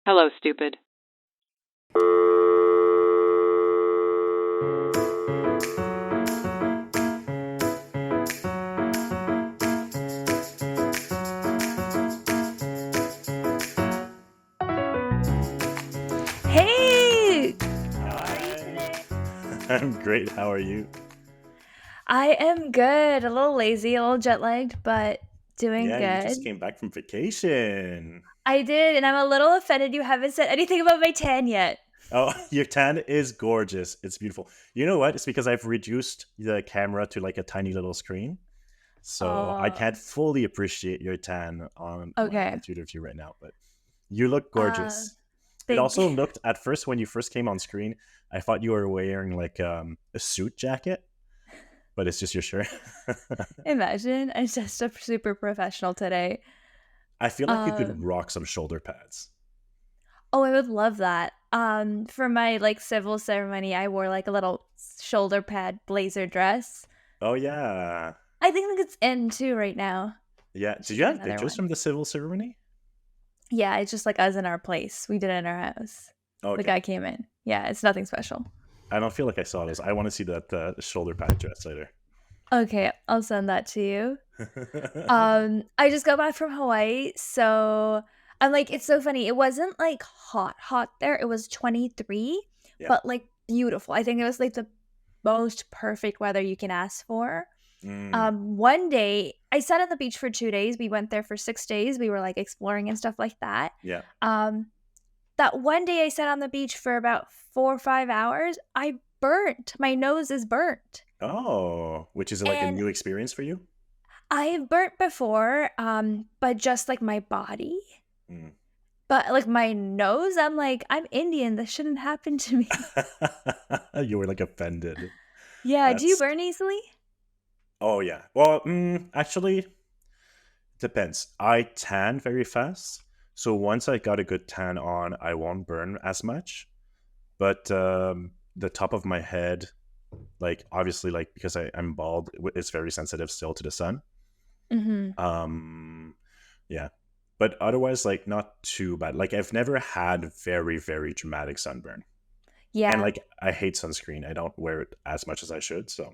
Hello, stupid. Hey! How are you Hi. today? I'm great. How are you? I am good. A little lazy, a little jet lagged, but doing Yeah, you just good. came back from vacation. I did, and I'm a little offended you haven't said anything about my tan yet. Oh, your tan is gorgeous. It's beautiful. You know what? It's because I've reduced the camera to like a tiny little screen. So I Oh, can't fully appreciate your tan on my okay. attitude of you right now, but you look Uh, gorgeous. It thank also you. looked at first when you first came on screen, I thought you were wearing like a suit jacket, but it's just your shirt. Imagine I'm just a super professional today. I feel like you could Um, rock some shoulder pads. oh, I would love that. For my like civil ceremony, I wore like a little shoulder pad blazer dress. Oh yeah. I think it's in too right now. Yeah. I Did should you get have another pictures one. from the civil ceremony? Yeah, it's just like us in our place. We did it in our house. The Okay. guy came in. Yeah, it's nothing special. I don't feel like I saw those. I want to see that shoulder pad dress later. Okay, I'll send that to you. I just got back from Hawaii, so I'm like, it's so funny. It wasn't like hot there. It was 23, Yeah. but like beautiful. I think it was like the most perfect weather you can ask for. Mm, One day I sat on the beach for 2 days. We went there for 6 days. We were like exploring and stuff like that. yeah. Um, that one day I sat on the beach for about 4 or 5 hours, I burnt. My nose is burnt. Oh, which is like a And new experience for you? I've burnt before, but just like my body. Mm. But like my nose, I'm like, I'm Indian. This shouldn't happen to me. You were like offended. Yeah, do you That's. burn easily? Oh yeah. Well, actually, depends. I tan very fast, so once I got a good tan on, I won't burn as much. But the top of my head, like obviously, like because I'm bald, it's very sensitive still to the sun. Mhm. Um, yeah, but otherwise, like not too bad. Like I've never had very dramatic sunburn, and Yeah. like I hate sunscreen. I don't wear it as much as I should. So,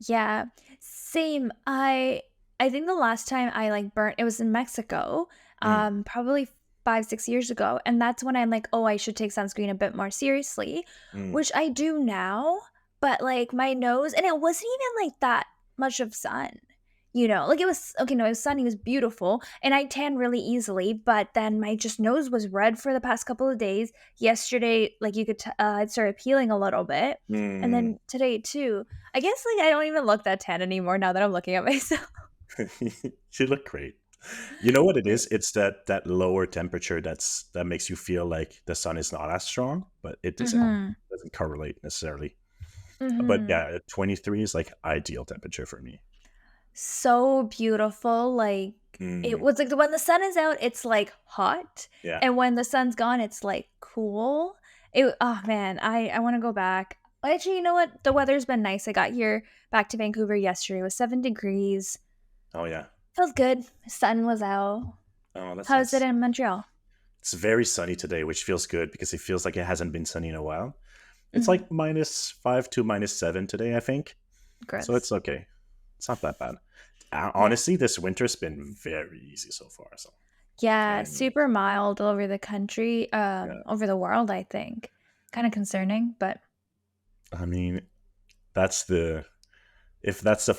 Yeah. Same. I think the last time I like burnt it was in Mexico, mm, probably 5, 6 years ago. And that's when I'm like, oh, I should take sunscreen a bit more seriously, mm, which I do now. But like my nose, and it wasn't even like that much of sun. Like it was okay, no, it was sunny, it was beautiful, and I tan really easily, but then my just nose was red for the past couple of days. Yesterday, like you could, it started peeling a little bit, and mm. then today too. I guess like I don't even look that tan anymore now that I'm looking at myself. You look great. You know what it Thank- is? It's that lower temperature that makes you feel like the sun is not as strong, but it Mhm. doesn't correlate necessarily. But Mhm. yeah, 23 is like ideal temperature for me. So beautiful. Like it Mm, was like when the sun is out, it's like hot, yeah. and when the sun's gone, it's like cool. Oh man, I want to go back. Actually, you know what? The weather's been nice. I got here back to Vancouver yesterday. It was 7 degrees. Oh yeah. Felt good. Sun was out. Oh, that's How's it nice. in Montreal? It's very sunny today, which feels good because it feels like it hasn't been sunny in a while. It's Mhm. like -5 to -7 today, I think. So Gross. it's okay. It's not that bad. Yeah. Honestly, this winter's been very easy so far. So, Yeah, and super mild over the country, yeah, over the world, I think. Kind of concerning, but I mean, that's the if that's the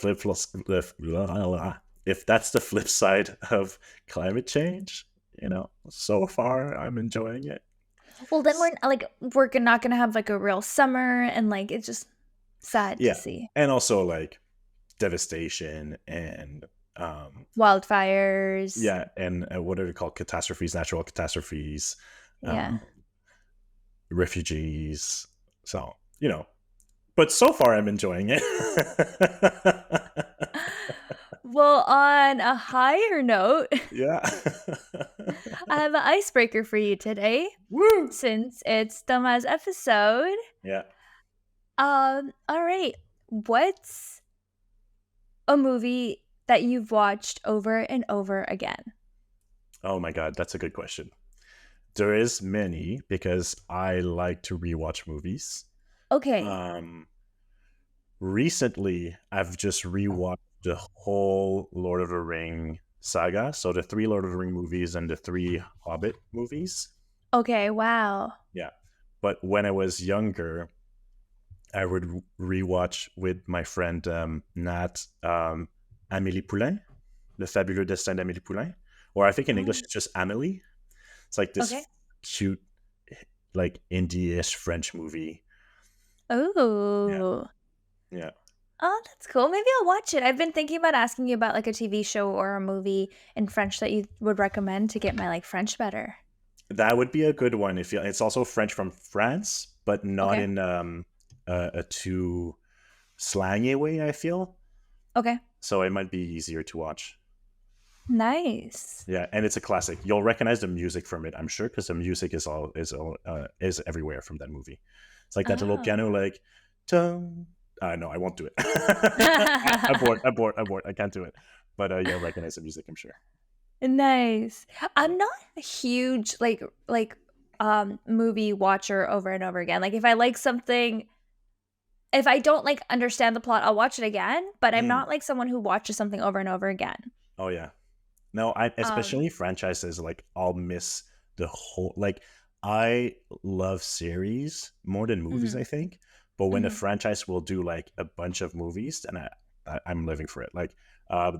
if that's the flip side of climate change, so far I'm enjoying it. well, then we're not gonna have like a real summer, and like it's just sad to Yeah, see. and also like devastation and Wildfires. yeah, and what are they called? Catastrophes, natural catastrophes, Yeah. um, refugees. So but so far I'm enjoying it. Well, on a higher note, Yeah. I have an icebreaker for you today, Woo. since it's Toma's episode. Yeah. All right. What's a movie that you've watched over and over again? Oh my god, that's a good question. There is many because I like to rewatch movies. Okay. Um, Recently, I've just rewatched the whole Lord of the Ring saga. So the three Lord of the Ring movies and the three Hobbit movies. Okay, wow. Yeah. But when I was younger, I would rewatch with my friend Nat Amélie Poulain, Le Fabuleux Destin d'Amélie Poulain. Or I think in English Oh, it's just Amélie. It's like okay. this cute, like indie-ish French movie. Yeah. Oh. Yeah. Oh, that's cool. Maybe I'll watch it. I've been thinking about asking you about like a TV show or a movie in French that you would recommend to get my like French better. That would be a good one. If you, it's also French from France, but not Okay. in a too slangy way. I feel Okay. so it might be easier to watch. Nice. Yeah, and it's a classic. You'll recognize the music from it, I'm sure, because the music is everywhere from that movie. It's like that little piano, Oh. like, tum. No, I won't do it. Abort, abort, abort. I can't do it. But you'll recognize the music, I'm sure. Nice. Yeah. I'm not a huge movie watcher over and over again. Like if I like something, if I don't like understand the plot, I'll watch it again, but I'm Mm. not like someone who watches something over and over again. Oh yeah. No, I Um especially franchises, like I'll miss the whole, like I love series more than movies, I mhm, think. But when a mhm. franchise will do like a bunch of movies, then I'm living for it. Like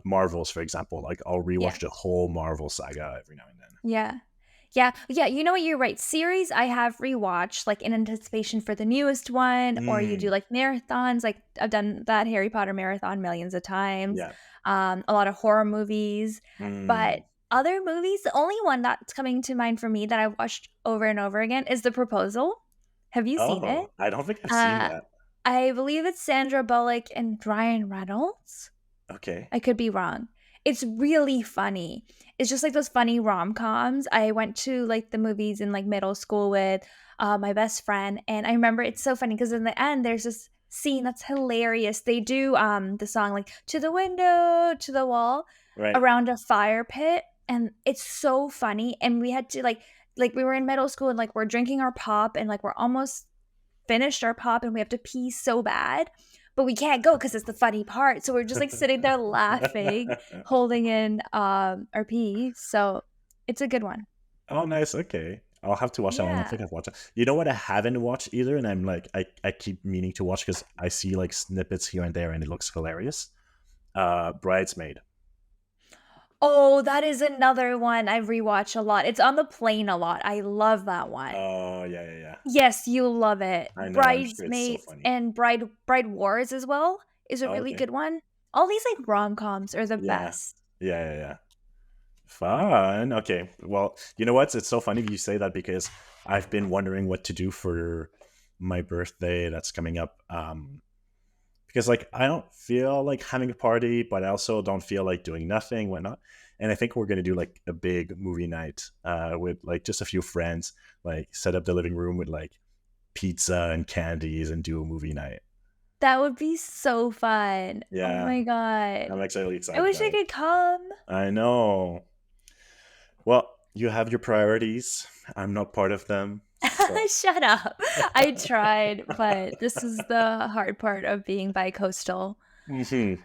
Marvels, for example, like I'll Yeah. rewatch the whole Marvel saga every now and then. Yeah. Yeah, yeah, you know what, you're right. Series I have rewatched, like, in anticipation for the newest one, or you do, Mm, like, marathons, like, I've done that Harry Potter marathon millions of times, yeah. a lot of horror movies, but Mm. other movies, the only one that's coming to mind for me that I've watched over and over again is The Proposal. Have you seen it? Oh, I don't think I've seen Uh, that. I believe it's Sandra Bullock and Ryan Reynolds? Okay. I could be wrong. It's really funny. It's just like those funny rom-coms. I went to like the movies in like middle school with my best friend, and I remember it's so funny because in the end there's this scene that's hilarious. They do the song like to the window, to the wall Right. around a fire pit, and it's so funny. And we had to like we were in middle school and like we're drinking our pop and like we're almost finished our pop and we have to pee so bad, but we can't go because it's the funny part. So we're just like sitting there laughing, holding in our pee. So it's a good one. Oh, nice. Okay. I'll have to watch that one. I don't Yeah. think I've watched it. You know what I haven't watched either, and I'm like, I keep meaning to watch because I see like snippets here and there, and it looks hilarious. Bridesmaid. Oh, that is another one I rewatch a lot. It's on the plane a lot. I love that one. Oh yeah, yeah, yeah. Yes, you'll love it. I know. I'm sure it's so Bridesmaids funny. and Bride Wars as well is a Oh, really okay. good one. All these like rom-coms are the Yeah. best. Yeah, yeah, yeah. Fun. Okay. Well, you know what? It's so funny you say that because I've been wondering what to do for my birthday that's coming up. Because like I don't feel like having a party, but I also don't feel like doing nothing, whatnot. And I think we're gonna do like a big movie night with like just a few friends, like set up the living room with like pizza and candies and do a movie night. That would be so fun. Oh Yeah, my god. I'm actually I excited wish about I it. could come. I know. Well, you have your priorities. I'm not part of them. So Shut up. I tried, but this is the hard part of being bi-coastal. mhm.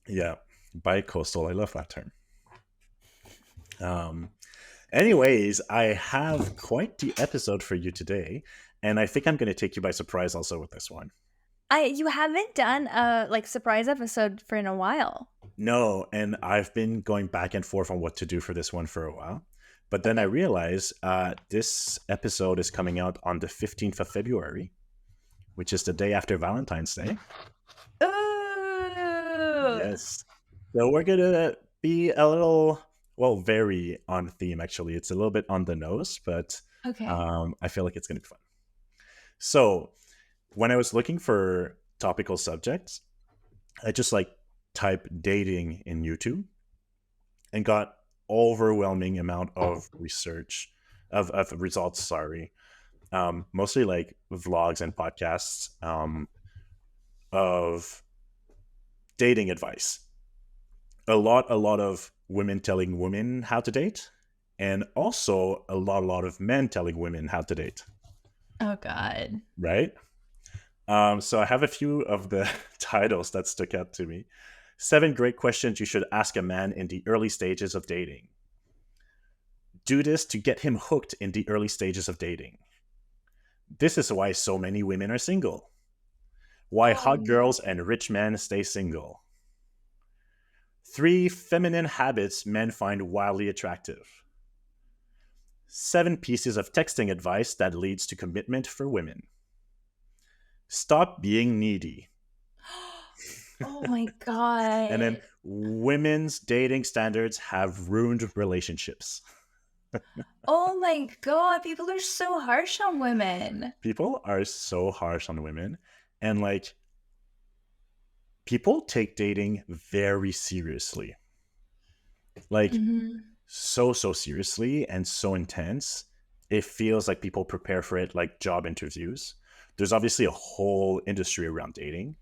Yeah, bi-coastal. I love that term. Um, Anyways, I have quite the episode for you today, and I think I'm going to take you by surprise also with this one. I You haven't done a like surprise episode for in a while. No, and I've been going back and forth on what to do for this one for a while. But then I Okay. realized this episode is coming out on the 15th of February, which is the day after Valentine's Day. Ooh. Yes. So we're going to be a little, well, very on theme, actually. It's a little bit on the nose, but Okay. I feel like it's going to be fun. So when I was looking for topical subjects, I just like type dating in YouTube and got overwhelming amount of research of results. Sorry, mostly like vlogs and podcasts of dating advice. A lot of women telling women how to date, and also a lot of men telling women how to date, Oh God. right? So I have a few of the titles that stuck out to me. 7 great questions you should ask a man in the early stages of dating. Do this to get him hooked in the early stages of dating. This is why so many women are single. Why Oh hot no. girls and rich men stay single. 3 feminine habits men find wildly attractive. 7 pieces of texting advice that leads to commitment for women. Stop being needy. Oh my And then God. women's dating standards have ruined relationships. Oh my God. People are so harsh on women. People are so harsh on women. And like, people take dating very seriously. Like, Hmm. so seriously and so intense. It feels like people prepare for it like job interviews. There's obviously a whole industry around dating.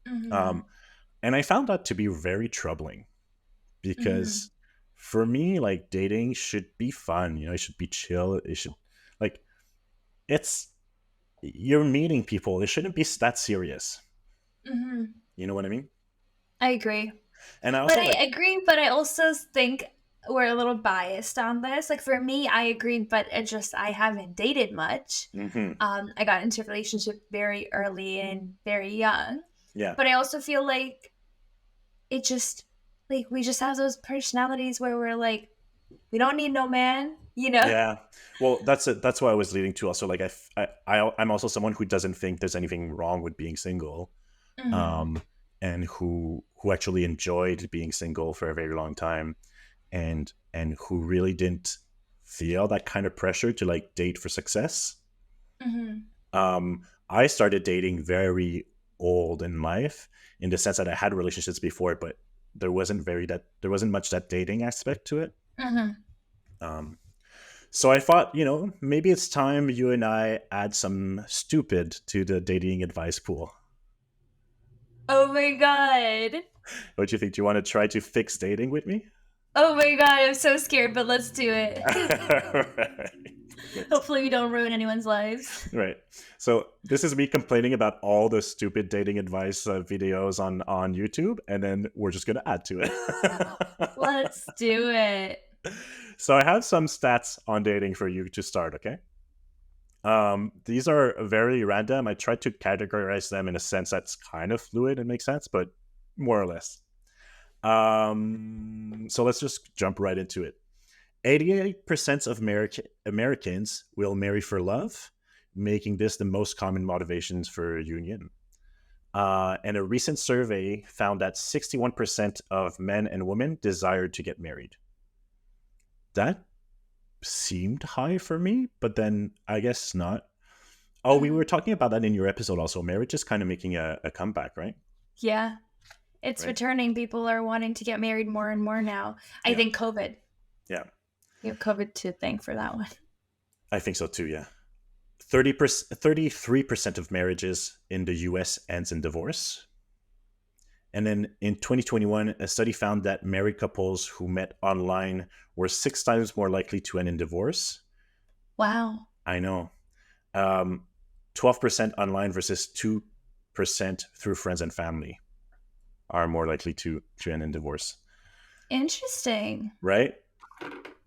Um, Hmm. and I found that to be very troubling because Hmm. for me, like dating should be fun. It should be chill. It should like it's you're meeting people. It shouldn't be that serious. Hmm. You know what I mean? I agree. And I But also I like, agree, but I also think we're a little biased on this. Like for me, I agree, but it just I haven't dated much. hmm, I got into a relationship very early and very young. yeah, But I also feel like it just like we just have those personalities where we're like, we don't need no man, you know? yeah. Well, that's it. That's what I was leading to. Also, like I'm also someone who doesn't think there's anything wrong with being single, Hmm. um, and who actually enjoyed being single for a very long time, and who really didn't feel that kind of pressure to like date for success. Hmm. I started dating very old in life, in the sense that I had relationships before, but there wasn't much that dating aspect to it. Hmm. Um, so I thought, maybe it's time you and I add some stupid to the dating advice pool. Oh my god. What do you think? Do you want to try to fix dating with me? Oh my god, I'm so scared, but let's do it. Right. Great. Hopefully we don't ruin anyone's lives. Right. So this is me complaining about all the stupid dating advice videos on YouTube, and then we're just gonna add to it. Let's do it. So I have some stats on dating for you to start. Okay. These are very random. I tried to categorize them in a sense that's kind of fluid and makes sense, but more or less. So let's just jump right into it. 88% of Americans will marry for love, making this the most common motivations for a union. And a recent survey found that 61% of men and women desired to get married. That seemed high for me, but then I guess not. Oh, we were Mhm. talking about that in your episode also. Marriage is kind of making a comeback, right? Yeah, it's Right? returning. People are wanting to get married more and more now. I Yeah. think COVID. Yeah. You have COVID to thank for that one. I think so too, yeah. 30%, 33% of marriages in the US ends in divorce. And then in 2021, a study found that married couples who met online were 6 times more likely to end in divorce. Wow. I know. Um, 12% online versus 2% through friends and family are more likely to end in divorce, Interesting. right?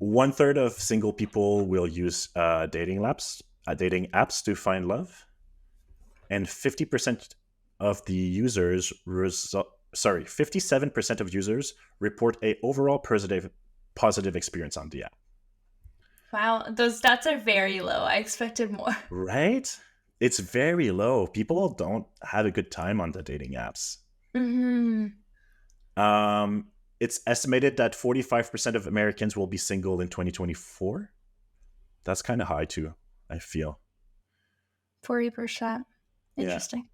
1/3 of single people will use dating apps to find love, and 50% of the users 57% of users report a overall positive experience on the app. Wow, those stats are very low. I expected more. Right? It's very low. People don't have a good time on the dating apps. Hmm. It's estimated that 45% of Americans will be single in 2024. That's kind of high too, I feel. 40%. Yeah. Interesting.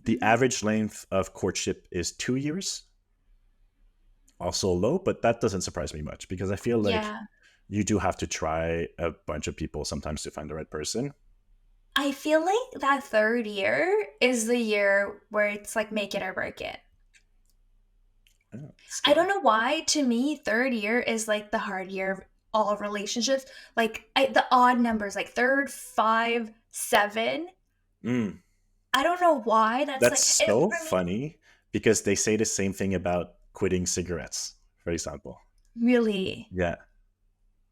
The Mhm. average length of courtship is 2 years, also low, but that doesn't surprise me much because I feel like Yeah. you do have to try a bunch of people sometimes to find the right person. I feel like that third year is the year where it's like make it or break it. Oh, I don't scary. know why. To me, third year is like the hard year of all relationships, like the odd numbers, like third, five, seven. Mm, I don't know why. That's that's like so for me. funny because they say the same thing about quitting cigarettes, for example. Really, Yeah.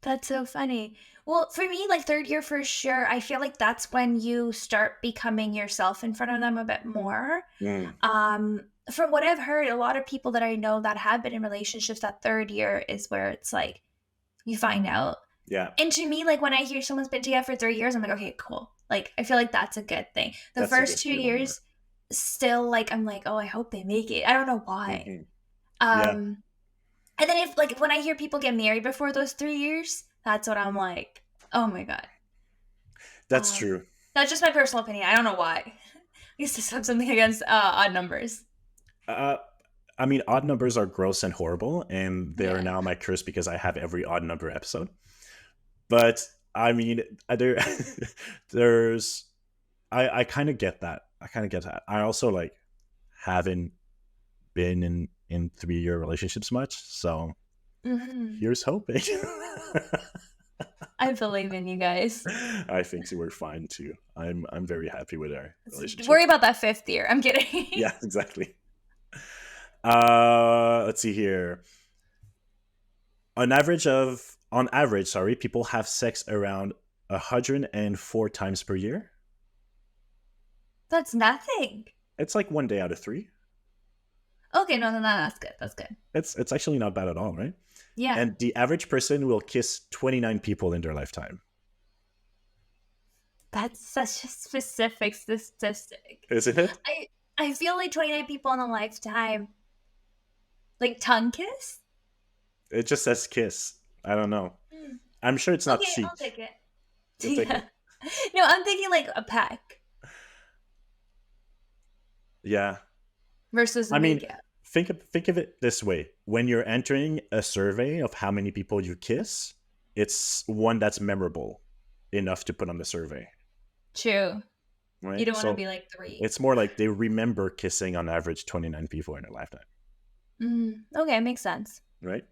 that's so funny. Well, for me, like third year for sure. I feel like that's when you start becoming yourself in front of them a bit more. Mm, From what I've heard, a lot of people that I know that have been in relationships, that third year is where it's like you find out. yeah. And to me, like when I hear someone's been together for 3 years, I'm like, okay, cool. Like I feel like that's a good thing. The That's a first good 2 years, number. still like I'm like, oh, I hope they make it. I don't know why. Hmm. Yeah, Um, and then if like when I hear people get married before those 3 years, that's what I'm like, oh my god. that's Um, true. that's just my personal opinion. I don't know why. I used to have something against odd numbers. Uh, I mean, odd numbers are gross and horrible, and they are Yeah. now my curse because I have every odd number episode. But I mean, there, there's, I kind of get that. I kind of get that. I also like haven't been in 3 year relationships much, so Hmm. here's hoping. I believe in you guys. I think we're fine too. I'm very happy with our Worry relationship. about that fifth year. I'm kidding. Yeah, exactly. Let's see here. On average, sorry, people have sex around 104 times per year. That's nothing. It's like 1 day out of 3. Okay, no, that's good. That's good. It's actually not bad at all, right? Yeah. And the average person will kiss 29 people in their lifetime. That's such a specific statistic. Isn't it? I I feel like 29 people in a lifetime, like tongue kiss. It just says kiss. I don't know. Hmm. I'm sure it's not Okay, cheek. I'll take it. You'll take Yeah. it? No, I'm thinking like a peck Yeah. versus a I mean, make out. think of it this way: when you're entering a survey of how many people you kiss, it's one that's memorable enough to put on the survey, True. You right? don't want to So be like three. it's more like they remember kissing on average 29 people in their lifetime, Okay, makes sense. right?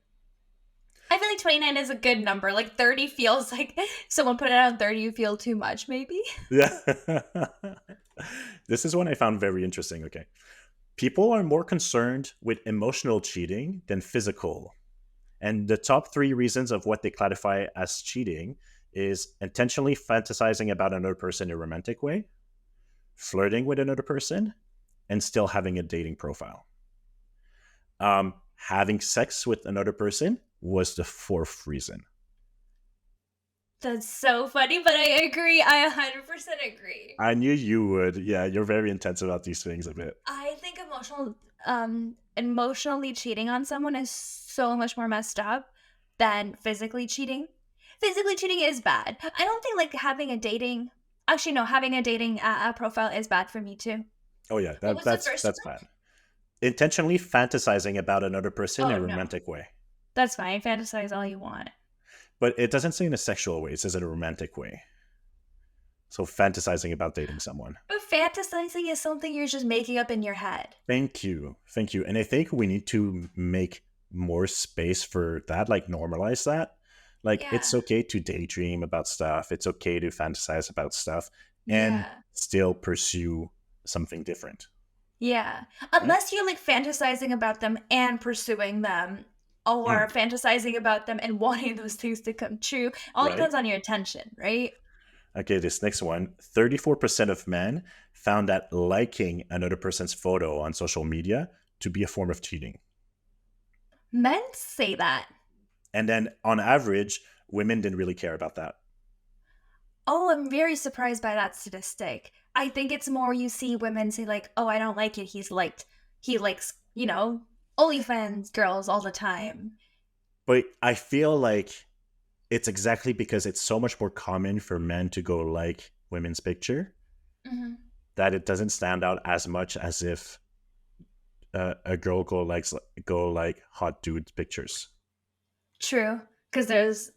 I feel like 29 is a good number. Like 30 feels like someone put it on 30, you feel too much, maybe. Yeah. This is one I found very interesting. Okay. People are more concerned with emotional cheating than physical. And the top 3 reasons of what they classify as cheating is intentionally fantasizing about another person in a romantic way, flirting with another person, and still having a dating profile. Having sex with another person was the 4th reason. That's so funny, but I agree. I 100% agree. I knew you would. Yeah, you're very intense about these things a bit. I think emotionally cheating on someone is so much more messed up than physically cheating. Physically cheating is bad. I don't think like having a dating actually no, having a dating profile is bad for me too. Oh yeah, What was the first that's one? bad. Intentionally fantasizing about another person in Oh a no. romantic way. That's fine. Fantasize all you want. But it doesn't say in a sexual way, it says in a romantic way. So fantasizing about dating someone. But fantasizing is something you're just making up in your head. Thank you. Thank you. And I think we need to make more space for that, like normalize that. Like Yeah. it's okay to daydream about stuff. It's okay to fantasize about stuff and Yeah. still pursue something different. Yeah. Right? Unless you're like fantasizing about them and pursuing them, or Mm, fantasizing about them and wanting those things to come true. All right? depends on your attention, right? Okay, this next one. 34% of men found that liking another person's photo on social media to be a form of cheating. Men say that. And then on average, women didn't really care about that. Oh, I'm very surprised by that statistic. I think it's more you see women say like, "Oh, I don't like it. He likes, OnlyFans girls all the time." But I feel like it's exactly because it's so much more common for men to go like women's picture Hmm. that it doesn't stand out as much as if a girl go like hot dude pictures, True, because there's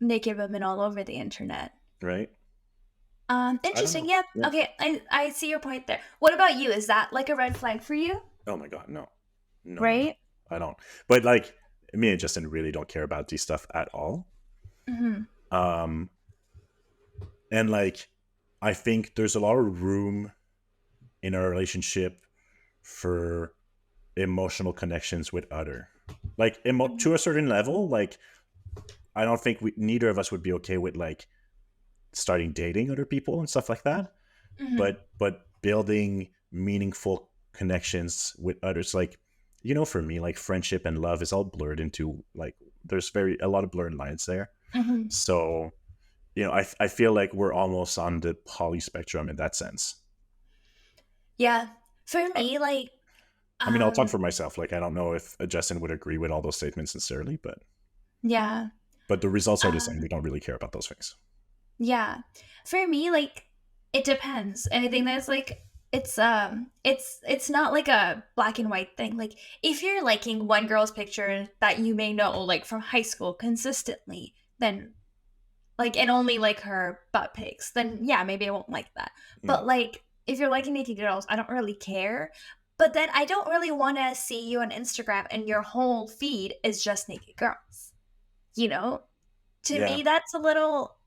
naked women all over the internet. right? I don't Interesting. know. Yeah. Yeah. Okay, I see your point there. What about you? Is that like a red flag for you? Oh my god, no, no, no, no. Right? I don't. But like me and Justin really don't care about these stuff at all. Mhm. Um, and like, I think there's a lot of room in our relationship for emotional connections with other, like Mhm. to a certain level. Like, I don't think neither of us would be okay with like starting dating other people and stuff like that. Mhm. But building meaningful connections with others, like, for me, like friendship and love is all blurred into like, there's very a lot of blurred lines there. Mhm. So I feel like we're almost on the poly spectrum in that sense. Yeah. For I, me, like, I mean, I'll talk um, for myself. Like, I don't know if Justin would agree with all those statements necessarily, yeah. but the results are the same. Um, We don't really care about those things. yeah. For me, like, it depends. And I think that's like it's not like a black and white thing. Like if you're liking one girl's picture that you may know like from high school consistently, then like and only like her butt pics, then yeah, maybe I won't like that. Mm. But like if you're liking naked girls, I don't really care. But then I don't really want to see you on Instagram and your whole feed is just naked girls. You know? To Yeah. me that's a little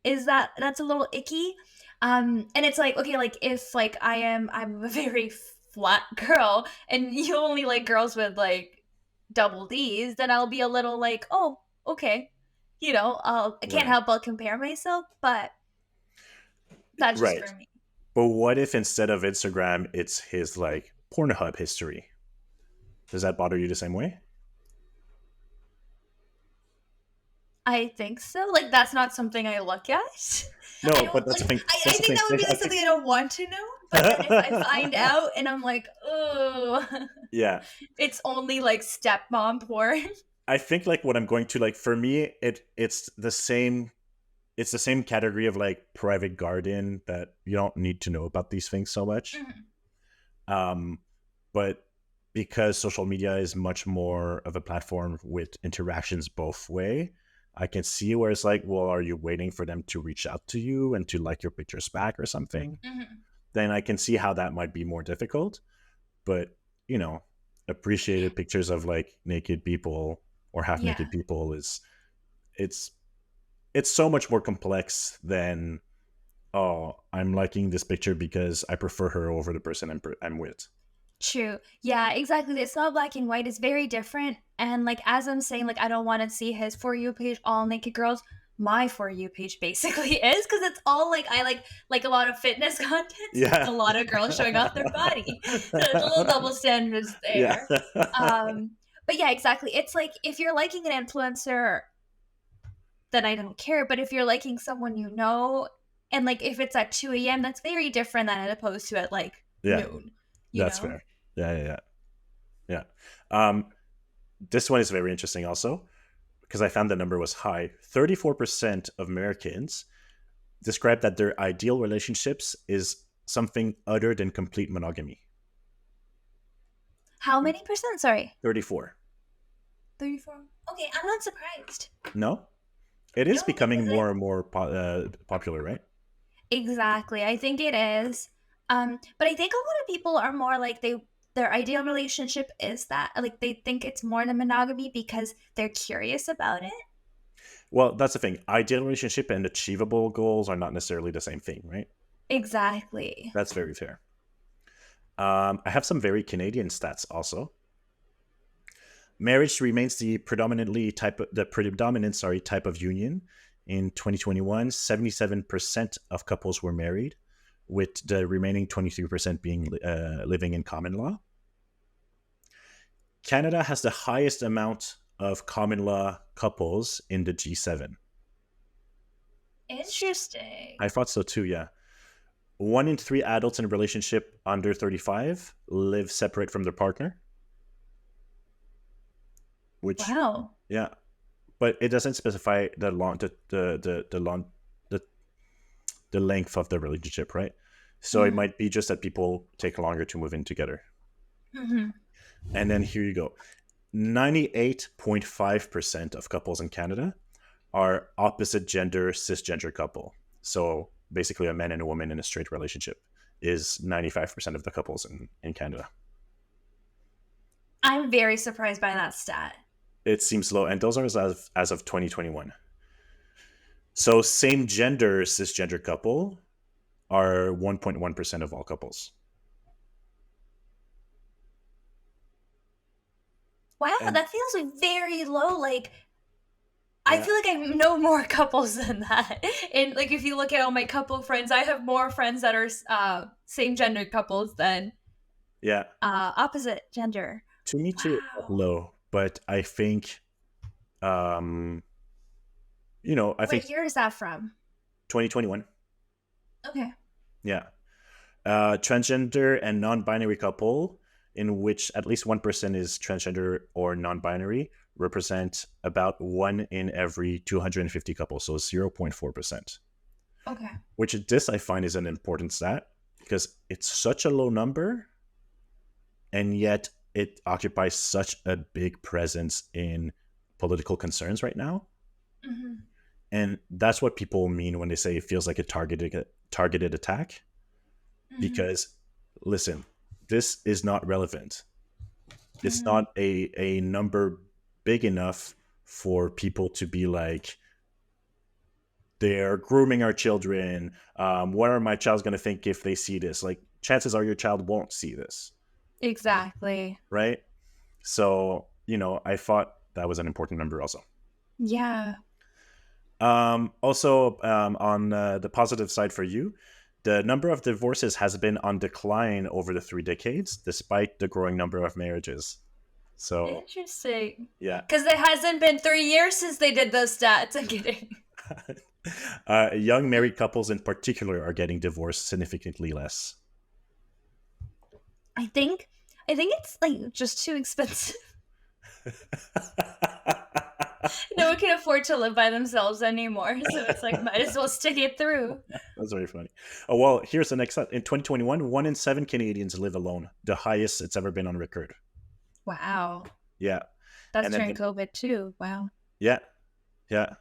is that that's a little icky. And it's like, okay, like if like I'm a very flat girl and you only like girls with like double D's, then I'll be a little like, oh, okay. I can't Right. help but compare myself, but that's just Right. for me. But what if instead of Instagram, it's his like Pornhub history? Does that bother you the same way? I think so. Like that's not something I look at. I No, but don't that's like the thing. I That's the think thing. that would be I like think. something I don't want to know. But then if I find out and I'm like, oh, Yeah, it's only like stepmom porn. I think like what I'm going to like for me, it's the same. It's the same category of like private garden that you don't need to know about these things so much. Mhm. Um, but because social media is much more of a platform with interactions both way, I can see where it's like, well, are you waiting for them to reach out to you and to like your pictures back or something? Mhm. Then I can see how that might be more difficult. But you know, appreciated pictures of like naked people or half naked Yeah. people is it's it's so much more complex than, oh, I'm liking this picture because I prefer her over the person I'm with. True. Yeah, exactly. It's not black and white. It's very different. And like as I'm saying, like I don't want to see his for you page all naked girls. My for you page basically is because it's all like I like a lot of fitness content, so it's Yeah. a lot of girls showing off their body. So there's a little double standards Yeah. there. But yeah, exactly. It's like if you're liking an influencer, then I don't care. But if you're liking someone you know, and like if it's at 2 a.m., that's very different than opposed to at like Yeah. noon, you That's know? fair. Yeah, yeah, yeah. Yeah. This one is very interesting also because I found the number was high. 34% of Americans describe that their ideal relationships is something other than complete monogamy. How many percent? Sorry. 34. 34. Okay, I'm not surprised. No? It is No, because becoming more and more popular, right? exactly. I think it is. But I think a lot of people are more like their ideal relationship is that like they think it's more than monogamy because they're curious about it. Well, that's the thing. Ideal relationship and achievable goals are not necessarily the same thing, right? Exactly. That's very fair. I have some very Canadian stats also. Marriage remains the predominant type of union. In 2021, 77% of couples were married, with the remaining 23% being living in common law. Canada has the highest amount of common law couples in the G7. I Interesting. thought so too, yeah. One in three adults in a relationship under 35 live separate from their partner, which, Wow. yeah, but it doesn't specify the the length of the relationship, right? So it Mhm. might be just that people take longer to move in together. Mhm. And then here you go. 98.5% of couples in Canada are opposite gender cisgender couple. So basically a man and a woman in a straight relationship is 95% of the couples in Canada. I'm very surprised by that stat. It seems low, and those are as of 2021. So same gender cisgender couple are 1.1% of all couples. Wow, And that feels like very low. Like I yeah, feel like I know more couples than that. And like if you look at all my couple friends, I have more friends that are same gender couples than yeah. opposite gender. To me too, it's Wow. low, but I think um I think What year is that from? 2021. Okay. Yeah. Transgender and non-binary couple in which at least 1% is transgender or non-binary represent about 1 in every 250 couples, so 0.4%. Okay. Which this I find is an important stat because it's such a low number, and yet it occupies such a big presence in political concerns right now. Hmm. And that's what people mean when they say it feels like a targeted attack. Hmm. Because listen, this is not relevant. It's Hmm. not a number big enough for people to be like, they're grooming our children. What are my child's going to think if they see this? Like, chances are your child won't see this, Exactly. right? So, I thought that was an important number also. Yeah. Also, on the positive side for you, the number of divorces has been on decline over the 3 decades, despite the growing number of marriages. So, Interesting. yeah. Because it hasn't been 3 years since they did those stats. I'm kidding. Young married couples in particular are getting divorced significantly less. I think I think it's like just too expensive. No one can afford to live by themselves anymore, so it's like might as well stick it through. That's very funny. Oh, well, here's the next one. In 2021, 1 in 7 Canadians live alone, the highest it's ever been on record. Wow. Yeah. That's And then, during COVID too. Wow. yeah, yeah.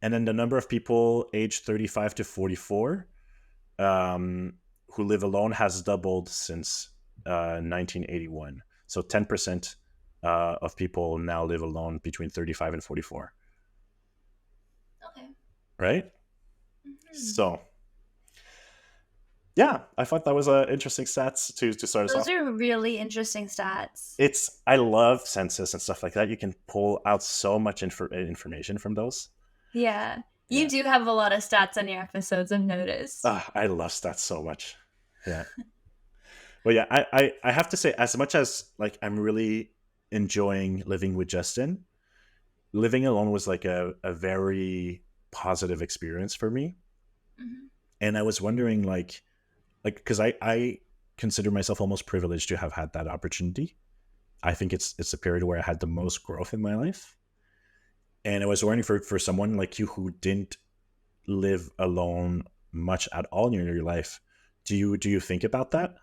And then the number of people aged 35 to 44 who live alone has doubled since 1981. So 10% of people now live alone between 35 and 44, Okay. right? Hmm. So, yeah, I thought that was interesting stats to start us Those off. are really interesting stats. I love census and stuff like that. You can pull out so much information from those. Yeah. You Yeah. do have a lot of stats on your episodes, I've noticed. I love stats so much. Yeah. But yeah, I have to say, as much as like I'm really enjoying living with Justin, living alone was like a very positive experience for me. Hmm. And I was wondering like because I consider myself almost privileged to have had that opportunity. I think it's a period where I had the most growth in my life. And I was wondering for someone like you who didn't live alone much at all in your life, do you think about that?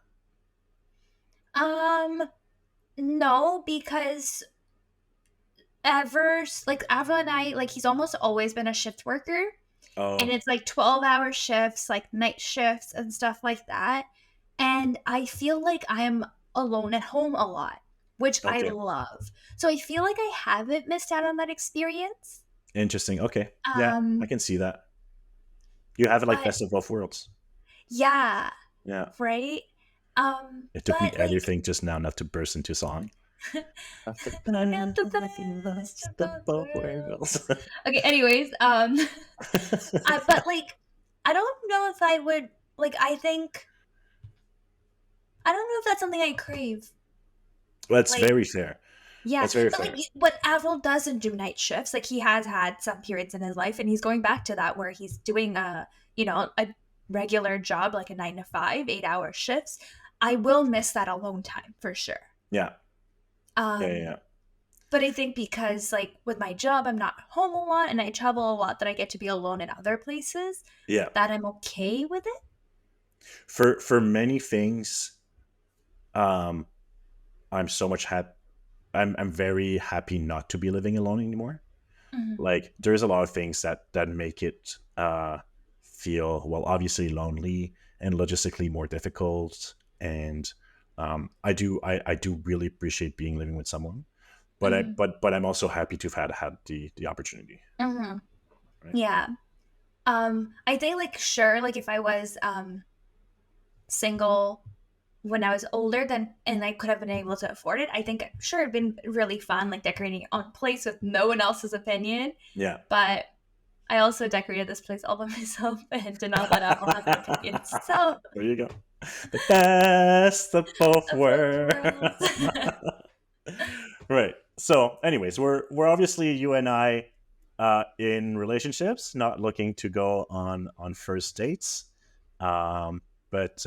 Um, no, because like Avril and I, like he's almost always been a shift worker. And Oh, it's like 12-hour shifts, like night shifts and stuff like that. And I feel like I'm alone at home a lot, which I okay. love. So I feel like I haven't missed out on that experience. Interesting. Okay. Yeah, I Um, can see that. You have it like but best of both worlds. yeah, Yeah. right? It took me But like everything just now not to burst into song. Have the I got the best best of of both both worlds. worlds. Okay, anyways, but like I don't know if I would like I don't know if that's something I crave. That's Like very fair. yeah, That's very but like fair. what Avril doesn't do night shifts. Like he has had some periods in his life, and he's going back to that where he's doing a regular job like a 9 to 5, 8 hour shifts. I will miss that alone time for sure. Yeah. Yeah. Yeah. Um, Yeah. but I think because like with my job, I'm not home a lot and I travel a lot, that I get to be alone in other places. Yeah. That I'm okay with it. For many things, um, I'm so much happy. I'm very happy not to be living alone anymore. Mhm. Like there's a lot of things that make it feel, well, obviously lonely and logistically more difficult. And I do really appreciate being living with someone. But I Mhm. but I'm also happy to have had the opportunity. Mhm. Yeah. I think like sure, like if I was single when I was older then and I could have been able to afford it, I think sure it'd been really fun like decorating your own place with no one else's opinion. Yeah. But I also decorated this place all by myself and did not let Apple have an opinion. So There you go. The best of both of both worlds. worlds. Right. So, anyways, we're obviously you and I in relationships, not looking to go on first dates. Um, but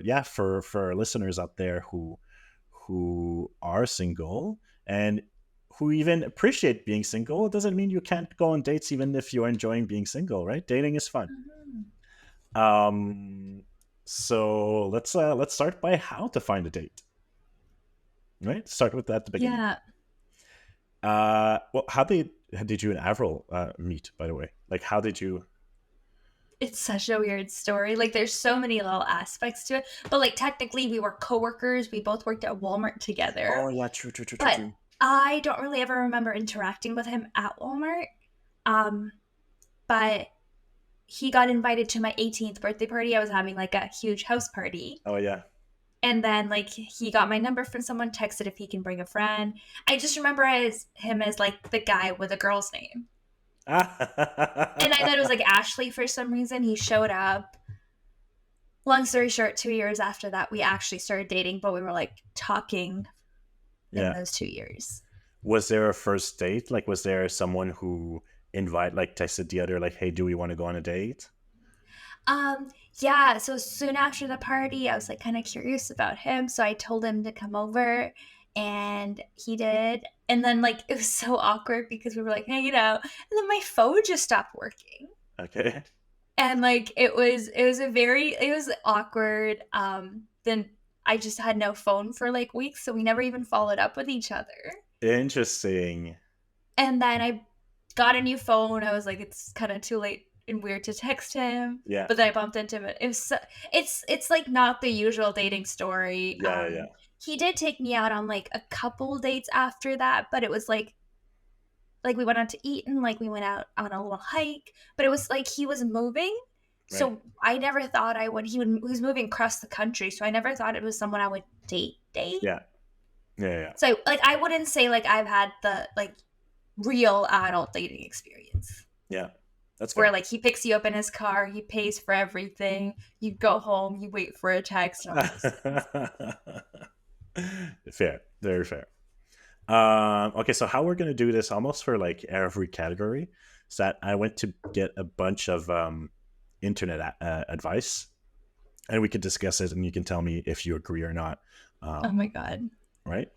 yeah, for our listeners out there who are single and who even appreciate being single, it doesn't mean you can't go on dates even if you're enjoying being single, right? Dating is fun. Mhm. Um, so let's start by how to find a date. Right, start with that at the beginning. Yeah, Well, how did you and Avril meet? By the way, like how did you? it's such a weird story. Like there's so many little aspects to it. But like technically we were coworkers. We both worked at Walmart Oh together. yeah, true, true, true, true, But true. I don't really ever remember interacting with him at Walmart. Um, but he got invited to my 18th birthday party. I was having like a huge house party. Oh yeah. And then like he got my number from someone, texted if he can bring a friend. I just remember as him as like the guy with a girl's name. And I thought it was like Ashley for some reason. He showed up. Long story short, 2 years after that, we actually started dating, but we were like talking in Yeah. those 2 years. Was there a first date? Like, was there someone who like texted the other like, "Hey, do we want to go on a date?" Um, yeah, so soon after the party, I was like kind of curious about him. So I told him to come over and he did. And then like it was so awkward because we were like hanging out and then my phone just stopped working. Okay. And like it was awkward. Then I just had no phone for like weeks, so we never even followed up with each other. Interesting. And then I got a new phone. I was like, it's kind of too late and weird to text him. Yeah. But then I bumped into him. It was it's like not the usual dating story. Yeah. Yeah. He did take me out on like a couple dates after that, but it was like we went out to eat and like we went out on a little hike. But it was like he was moving, Right. so I never thought I would. He was moving across the country, so I never thought it was someone I would date. Yeah. Yeah. Yeah. So like I wouldn't say like I've had the like real adult dating experience Yeah. That's where fair. like he picks you up in his car, he pays for everything, you go home, you wait for a text, and all those things. Fair. Very fair. Okay, so how we're gonna do this almost for like every category is that I went to get a bunch of internet advice, and we could discuss it, and you can tell me if you agree or not. Oh Um, my god, right?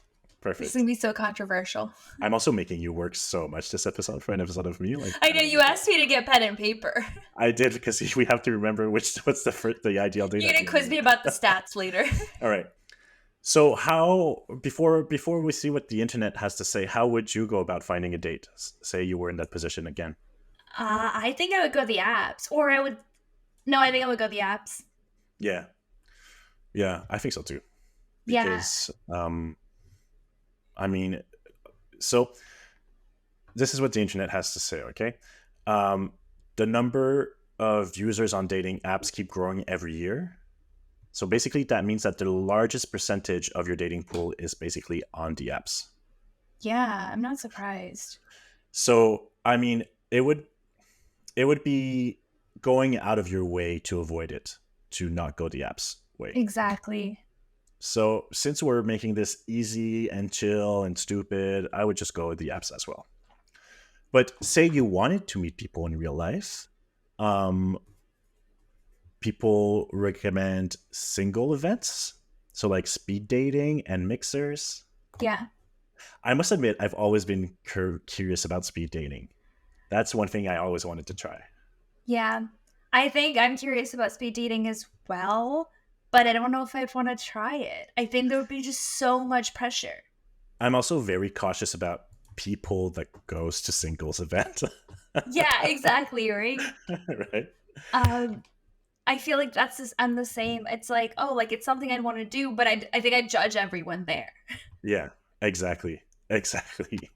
this is Perfect. gonna be so controversial. I'm also making you work so much this episode for an episode of me. Like I know you asked me to get pen and paper. I did because we have to remember what's the ideal date You're at gonna the end quiz of me it. about the stats later. All right. So how before we see what the internet has to say, how would you go about finding a date? Say you were in that position again. I think I would go the apps, or I would. No, I think I would go the apps. Yeah, yeah, I think so too. Yeah, Because I mean, so this is what the internet has to say. Okay, um, the number of users on dating apps keep growing every year. So basically, that means that the largest percentage of your dating pool is basically on the apps. yeah, I'm not surprised. So I mean, it would be going out of your way to avoid it, to not go the apps way. Exactly. So since we're making this easy and chill and stupid, I would just go with the apps as well. But say you wanted to meet people in real life, um, people recommend single events. So like speed dating and mixers. Yeah. I must admit, I've always been curious about speed dating. That's one thing I always wanted to try. Yeah. I think I'm curious about speed dating as well, but I don't know if I'd want to try it. I think there would be just so much pressure. I'm also very cautious about people that goes to singles event. Yeah, exactly, right? Right? Um, I feel like I'm the same. It's like, oh, like it's something I'd want to do, but I think I'd judge everyone there. Yeah, exactly. Exactly.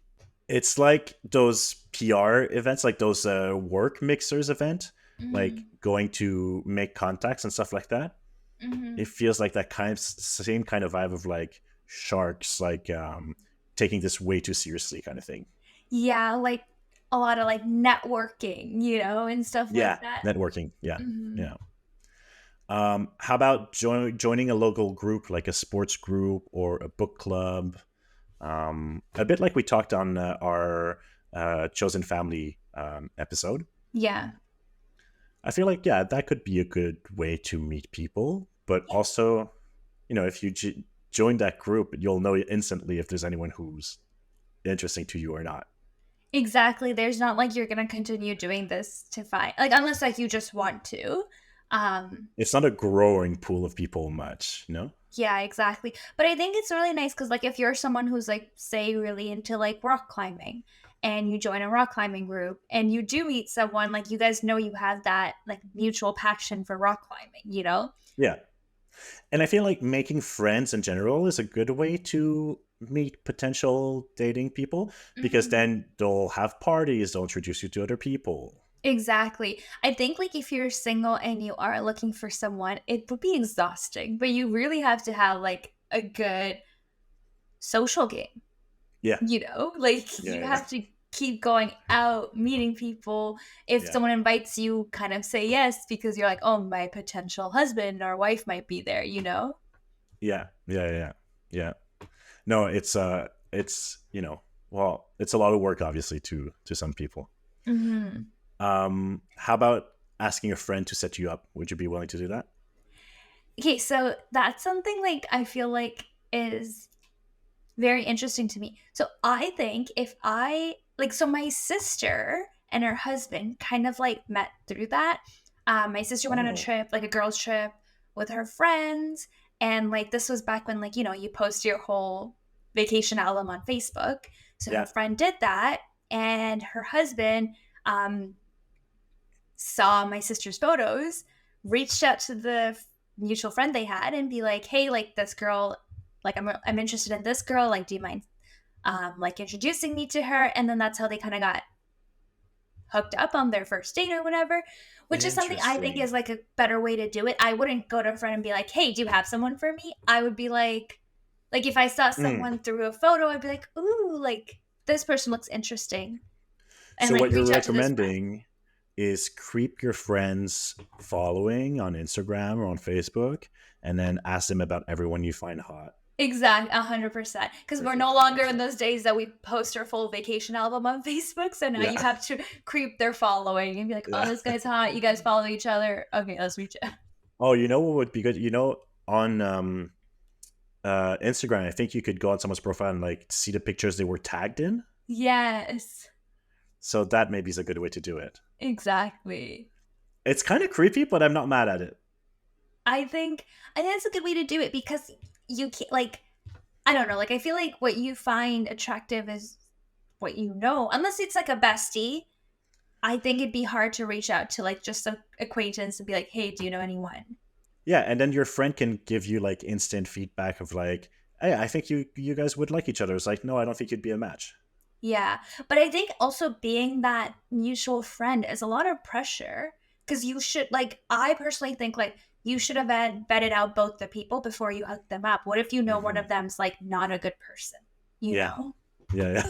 It's like those PR events, like those work mixers event, like Mhm. going to make contacts and stuff like that. It Mhm. feels like that kind of same kind of vibe of like sharks, like taking this way too seriously, kind of thing. Yeah, like a lot of like networking, and stuff like Yeah, that. networking. Yeah, Mhm. yeah. How about joining a local group, like a sports group or a book club? A bit like we talked on our chosen family episode. Yeah. I feel like yeah, that could be a good way to meet people, but also, if you join that group, you'll know instantly if there's anyone who's interesting to you or not. Exactly, there's not like you're gonna continue doing this to find like, unless, like, you just want to. Um, It's not a growing pool of people much. yeah, exactly, but I think it's really nice because, like, if you're someone who's, like, say, really into, like, rock climbing, and you join a rock climbing group, and you do meet someone, like, you guys know you have that, like, mutual passion for rock climbing, you know? Yeah. And I feel like making friends in general is a good way to meet potential dating people because Mhm. then they'll have parties, they'll introduce you to other people. Exactly. I think, like, if you're single and you are looking for someone, it would be exhausting, but you really have to have, like, a good social game. Yeah. Like, you Yeah. have to keep going out, meeting people. If Yeah. someone invites you, kind of say yes because you're like, "Oh, my potential husband or wife might be there," you know? Yeah. Yeah. Yeah. Yeah. Yeah. No, well, it's a lot of work obviously to some people. Mhm. How about asking a friend to set you up? Would you be willing to do that? Okay, so that's something, like, I feel like is very interesting to me. So I think if I like so my sister and her husband kind of like met through that. My sister went on a Oh, trip, like a girls' trip with her friends, and like this was back when like you post your whole vacation album on Facebook. So her yeah. friend did that, and her husband um, saw my sister's photos, reached out to the mutual friend they had, and be like, "Hey, like this girl, like I'm interested in this girl. Like, do you mind like introducing me to her?" And then that's how they kind of got hooked up on their first date or whatever, which is something I think Interesting. is like a better way to do it. I wouldn't go to a friend and be like, "Hey, do you have someone for me?" I would be like if I saw Mm. someone through a photo, I'd be like, "Ooh, like this person looks interesting," and So like what you're reach out to this friend. recommending is creep your friends following on Instagram or on Facebook and then ask them about everyone you find hot. Exact 100%. Because we're no Perfect. longer in Perfect. those days that we post our full vacation album on Facebook. So now you Yeah. have to creep their following and be like, "Oh, Yeah. this guy's hot. You guys follow each other. Okay, let's reach out." Oh, you know what would be good? On Instagram, I think you could go on someone's profile and like see the pictures they were tagged in. Yes, So that maybe is a good way to do it. exactly. It's kind of creepy, but I'm not mad at it. I think I think that's a good way to do it because you can't like I don't know, like I feel like what you find attractive is what you know. Unless it's like a bestie, I think it'd be hard to reach out to like just an acquaintance and be like, "Hey, do you know anyone?" Yeah, and then your friend can give you like instant feedback of like, "Hey, I think you guys would like each other." It's like, "No, I don't think you'd be a match." Yeah. But I think also being that mutual friend is a lot of pressure because you should, like, I personally think, like, you should have vetted out both the people before you hook them up. What if you know one Hmm. of them's, like, not a good person? You Yeah, know? yeah,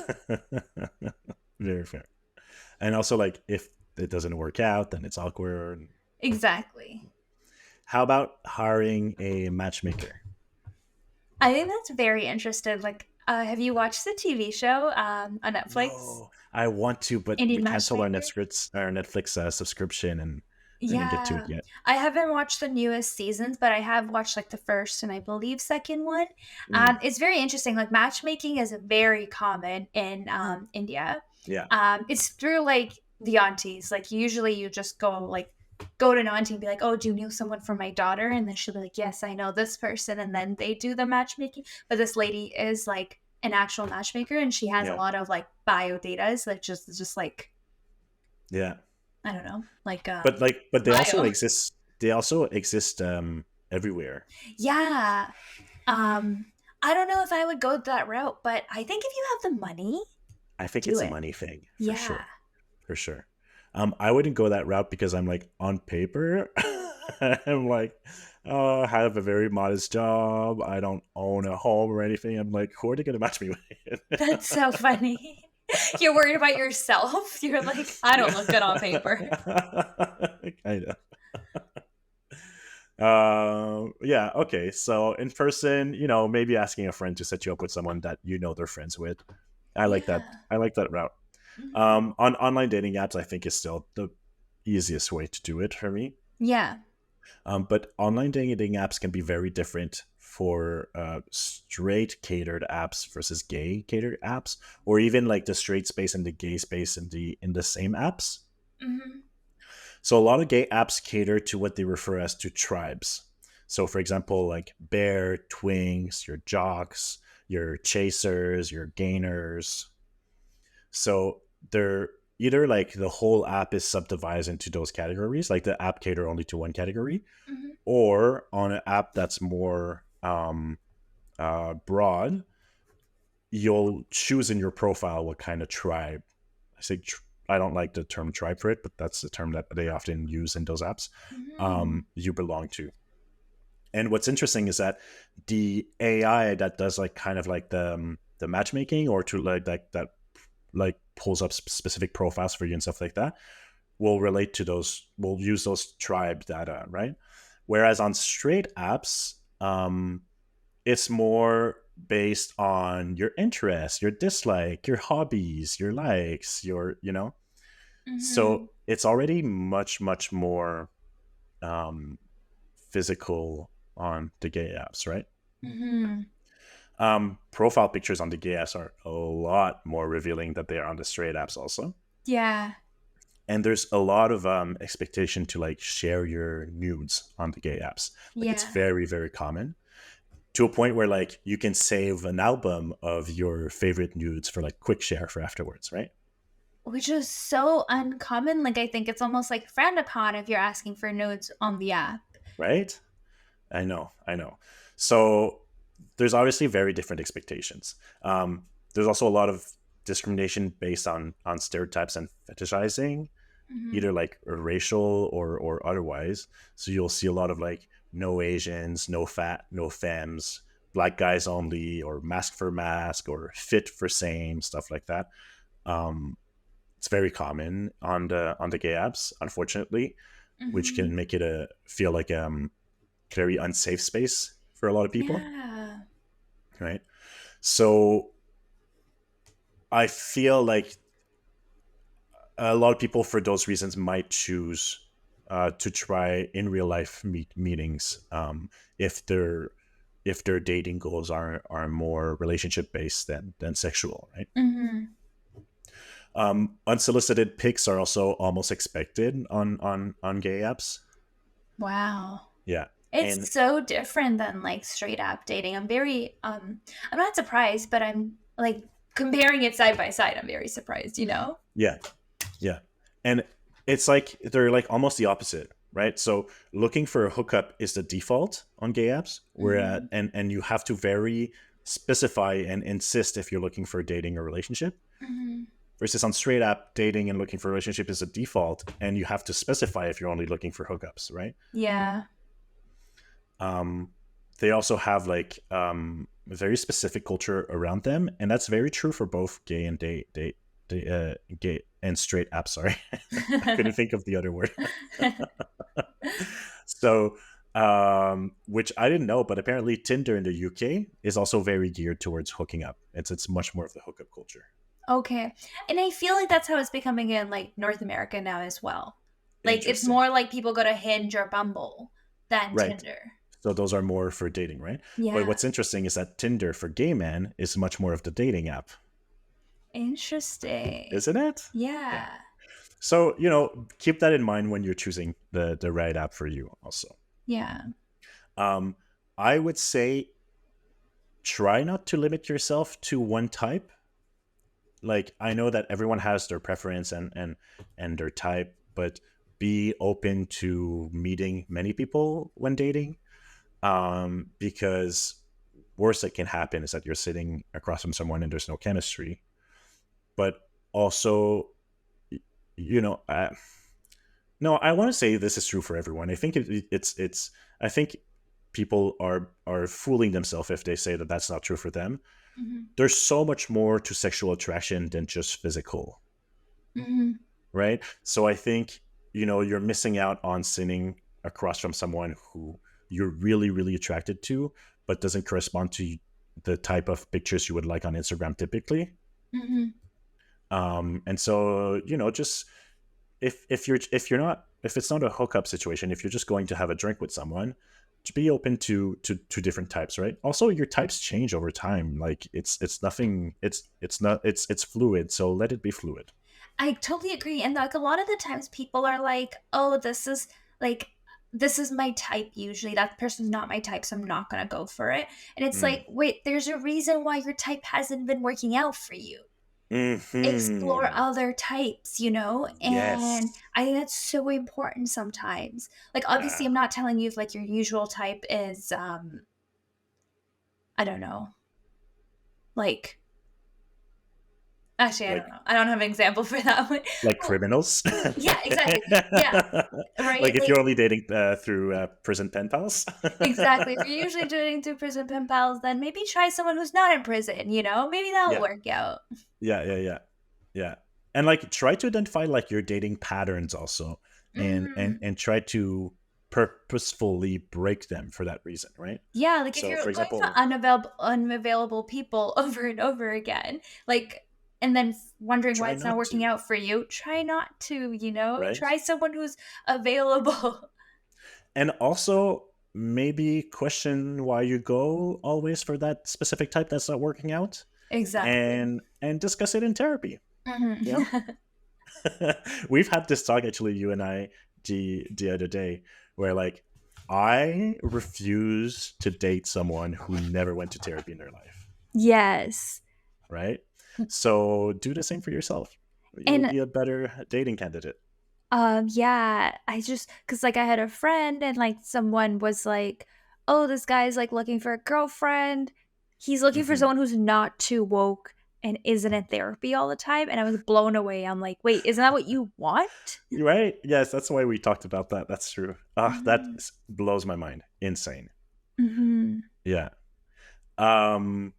yeah. Very fair. And also, like, if it doesn't work out, then it's awkward. Exactly. How about hiring a matchmaker? I think that's very interesting. Like, have you watched the TV show on Netflix, No, I want to, but we Indian canceled our Matchmaker? Netflix subscription, and I didn't get to it Yeah. yet. I haven't watched the newest seasons, but I have watched like the first and I believe second one. Mm, It's very interesting. Like matchmaking is very common in India. yeah, It's through like the aunties. Like usually you just go to an auntie and be like, "Oh, do you know someone for my daughter?" And then she'll be like, "Yes, I know this person." And then they do the matchmaking. But this lady is like an actual matchmaker, and she has a yeah, lot of like bio data that just like yeah. I don't know, like But they also bio. exist. They also exist everywhere. Yeah. Um, I don't know if I would go that route, but I think if you have the money, I think do it's a it. money thing for Yeah. sure. For sure. I wouldn't go that route because I'm like on paper, I'm like, oh, I have a very modest job. I don't own a home or anything. I'm like, who are they going to match me That's with? so funny. You're worried about yourself. You're like, I don't Yeah, look good on paper. kind of. Yeah. Okay. So in person, maybe asking a friend to set you up with someone that they're friends with. I like that. Yeah. I like that route. Mhm. On online dating apps, I think is still the easiest way to do it for me. Yeah. But online dating apps can be very different for straight catered apps versus gay catered apps, or even like the straight space and the gay space in the same apps. Mhm. So a lot of gay apps cater to what they refer as to tribes. So for example, like bear, twinks, your jocks, your chasers, your gainers. So they're either like the whole app is subdivided into those categories, like the app cater only to one category, Mhm. or on an app that's more broad, you'll choose in your profile what kind of tribe. I say I don't like the term tribe for it, but that's the term that they often use in those apps. Mhm. You belong to. And what's interesting is that the AI that does like kind of like the matchmaking or to that like pulls up specific profiles for you and stuff like that will relate to those. Will use those tribe data, right? Whereas on straight apps, it's more based on your interests, your dislike, your hobbies, your likes, so Mhm. it's already much, much more um, physical on the gay apps, right? Mhm. Profile pictures on the gay apps are a lot more revealing than they are on the straight apps, also. Yeah. And there's a lot of expectation to like share your nudes on the gay apps. Like it's Yeah. very, very common to a point where like you can save an album of your favorite nudes for like quick share for afterwards, right? Which is so uncommon. Like, I think it's almost like frowned upon if you're asking for notes on the app. Right? I know. So there's obviously very different expectations. There's also a lot of discrimination based on stereotypes and fetishizing, Mhm. either like racial or otherwise. So you'll see a lot of like no Asians, no fat, no femmes, black guys only, or mask for mask, or fit for same, stuff like that. Um, it's very common on the gay apps, unfortunately, which Mhm. can make it a feel like very unsafe space for a lot of people, Yeah. right? So I feel like a lot of people, for those reasons, might choose to try in real life meetings if their dating goals are more relationship based than sexual, right? Mhm. Unsolicited pics are also almost expected on gay apps. Wow. Yeah, and It's so different than like straight up dating. I'm not surprised, but I'm like comparing it side by side, I'm very surprised, you know? yeah, yeah, and it's like they're like almost the opposite, right? So looking for a hookup is the default on gay apps, where Mhm. and you have to very specify and insist if you're looking for a dating or relationship. Mhm. Versus on straight app, dating and looking for a relationship is a default, and you have to specify if you're only looking for hookups, right? Yeah. Um, they also have like a very specific culture around them, and that's very true for both gay and straight apps. Sorry, I couldn't think of the other word. So, which I didn't know, but apparently Tinder in the UK is also very geared towards hooking up. It's much more of the hookup culture. Okay. And I feel like that's how it's becoming in like North America now as well. Like it's Interesting, more like people go to Hinge or Bumble than right? Tinder. So those are more for dating, right? But Yeah. what's interesting is that Tinder for gay men is much more of the dating app, Interesting. isn't it? Yeah. Yeah. So keep that in mind when you're choosing the right app for you. Also, Yeah. um, I would say try not to limit yourself to one type. Like I know that everyone has their preference and their type, but be open to meeting many people when dating. Because worst that can happen is that you're sitting across from someone and there's no chemistry. but also, you know, no, I want to say this is true for everyone. I think it's. I think people are fooling themselves if they say that that's not true for them. Mhm. There's so much more to sexual attraction than just physical, Mhm. right? So I think, you're missing out on sitting across from someone who you're really really attracted to, but doesn't correspond to the type of pictures you would like on Instagram typically. Mhm. And so, just if it's not a hookup situation, if you're just going to have a drink with someone, to be open to different types, right? Also, your types change over time. Like it's nothing. It's not. It's fluid. So let it be fluid. I totally agree. And like a lot of the times people are like, "Oh, like this is my type usually. That person's not my type, so I'm not going to go for it." And it's Mm. like, "Wait, there's a reason why your type hasn't been working out for you. Explore Hmm. other types, you know?" And Yes. I think that's so important sometimes. Like obviously Uh, I'm not telling you if like your usual type is I don't know, like actually I don't like know. I don't have an example for that one. like Well, criminals. yeah, exactly. Yeah, right? Like if Like you're only dating through prison pen pals. exactly. If you're usually doing 2 prison pen pals, then maybe try someone who's not in prison, you know? Maybe that'll Yeah. work out. Yeah, yeah, yeah, yeah. And like try to identify like your dating patterns also, and Mhm. and try to purposefully break them for that reason, right? Yeah, like if So, you're for going for example, unavailable people over and over again, like and then wondering why try it's not not working to, out for you, try not to, you know? right? Try someone who's available. And also maybe question why you go always for that specific type that's not working out, Exactly. and discuss it in therapy. You know, Mhm. we've had this talk actually, you and I, the other day, where like I refuse to date someone who never went to therapy in their life, Yes. right? So do the same for yourself. You'll And be a better dating candidate. yeah, I just cause like, I had a friend and, like, someone was like, "Oh, this guy's, like, looking for a girlfriend. He's looking for Hmm. someone who's not too woke and isn't in therapy all the time," and I was blown away. I'm like, "Wait, isn't that what you want?" Right? Yes, that's why we talked about that. That's true. Ah, that Mhm. blows my mind. Insane. Mhm. Yeah. Um.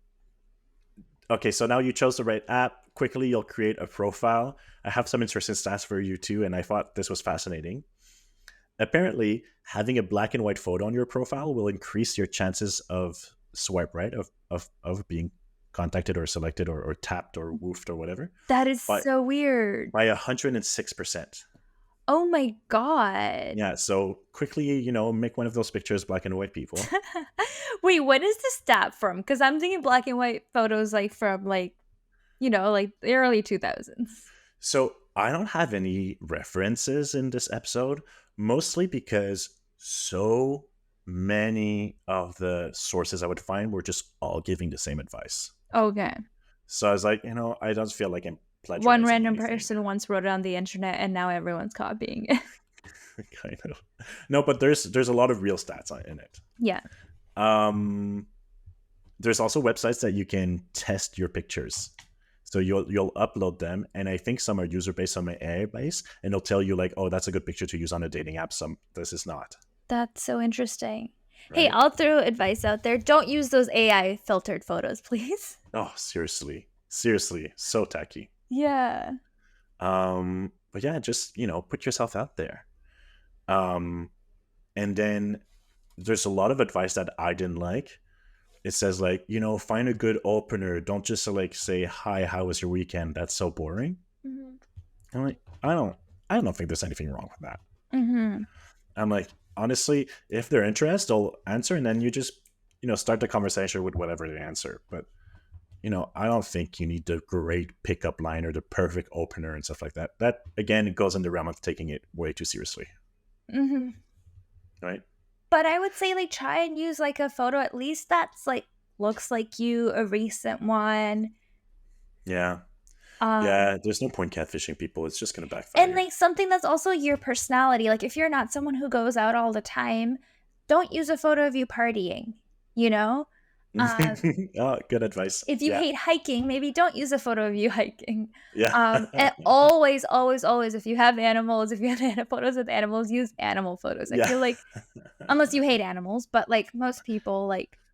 Okay, so now you chose the right app. Quickly, you'll create a profile. I have some interesting stats for you too, and I thought this was fascinating. Apparently, having a black and white photo on your profile will increase your chances of swipe right, of being contacted or selected or tapped or woofed or whatever, That is by so weird. 106%. Oh my god. Yeah, so quickly, make one of those pictures black and white, people. Wait, what is this stat from? Because 'Cause I'm thinking black and white photos, like, from, like, like, the early 2000s. So I don't have any references in this episode, mostly because so many of the sources I would find were just all giving the same advice. Okay. So I was like, I don't feel like I'm One plagiarizing random anything. person once wrote it on the internet, and now everyone's copying it. Kind of. No, but there's a lot of real stats in it. Yeah. Um, there's also websites that you can test your pictures. So you'll upload them, and I think some are user based, some are AI based, and it'll tell you like, oh, that's a good picture to use on a dating app. Some this is not, That's so interesting. Hey, right? I'll throw advice out there. Don't use those AI filtered photos, please. Oh, seriously, seriously, so tacky. Yeah. But yeah, just put yourself out there. Um, and then there's a lot of advice that I didn't like. It says like, find a good opener. Don't just like say hi, how was your weekend? That's so boring. Mhm. I'm like, I don't think there's anything wrong with that. Mhm. I'm like, honestly, if they're interested, they'll answer, and then you just start the conversation with whatever they answer. But I don't think you need the great pickup line or the perfect opener and stuff like that. That again, it goes in the realm of taking it way too seriously, Mhm. right? But I would say, like, try and use, like, a photo at least that's, like, looks like you, a recent one. Yeah, Um, yeah. There's no point catfishing people. It's just gonna and, backfire. like, something that's also your personality. Like, if you're not someone who goes out all the time, don't use a photo of you partying, you know? Um, Oh, good advice. if you Yeah. hate hiking, maybe don't use a photo of you hiking. Yeah. And always, always, always, if you have animals, if you have photos with animals, use animal photos. I Yeah. feel like, unless you hate animals, but like most people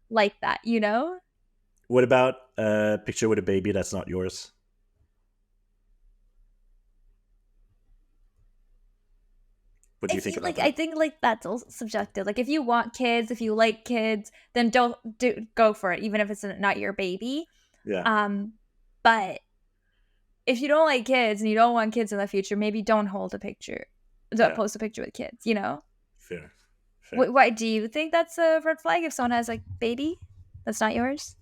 like that, you know? What about a picture with a baby that's not yours? What do you think about I that? think like that's all subjective. Like if you want kids, if you like kids, then don't go for it, even if it's not your baby. Yeah. Um, but if you don't like kids and you don't want kids in the future, maybe don't hold a picture, don't Yeah. post a picture with kids. You know? Fair. Fair. Why do you think that's a red flag if someone has like baby that's not yours?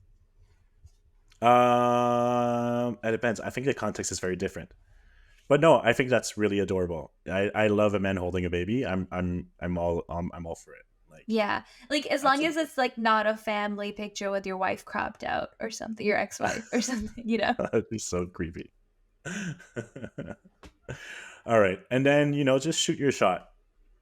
It depends. I think the context is very different. But no, I think that's really adorable. I love a man holding a baby. I'm all for it. Like Yeah, like as long as absolutely. it's like not a family picture with your wife cropped out or something, your ex-wife or something, you know? That'd be so creepy. All right, and then just shoot your shot.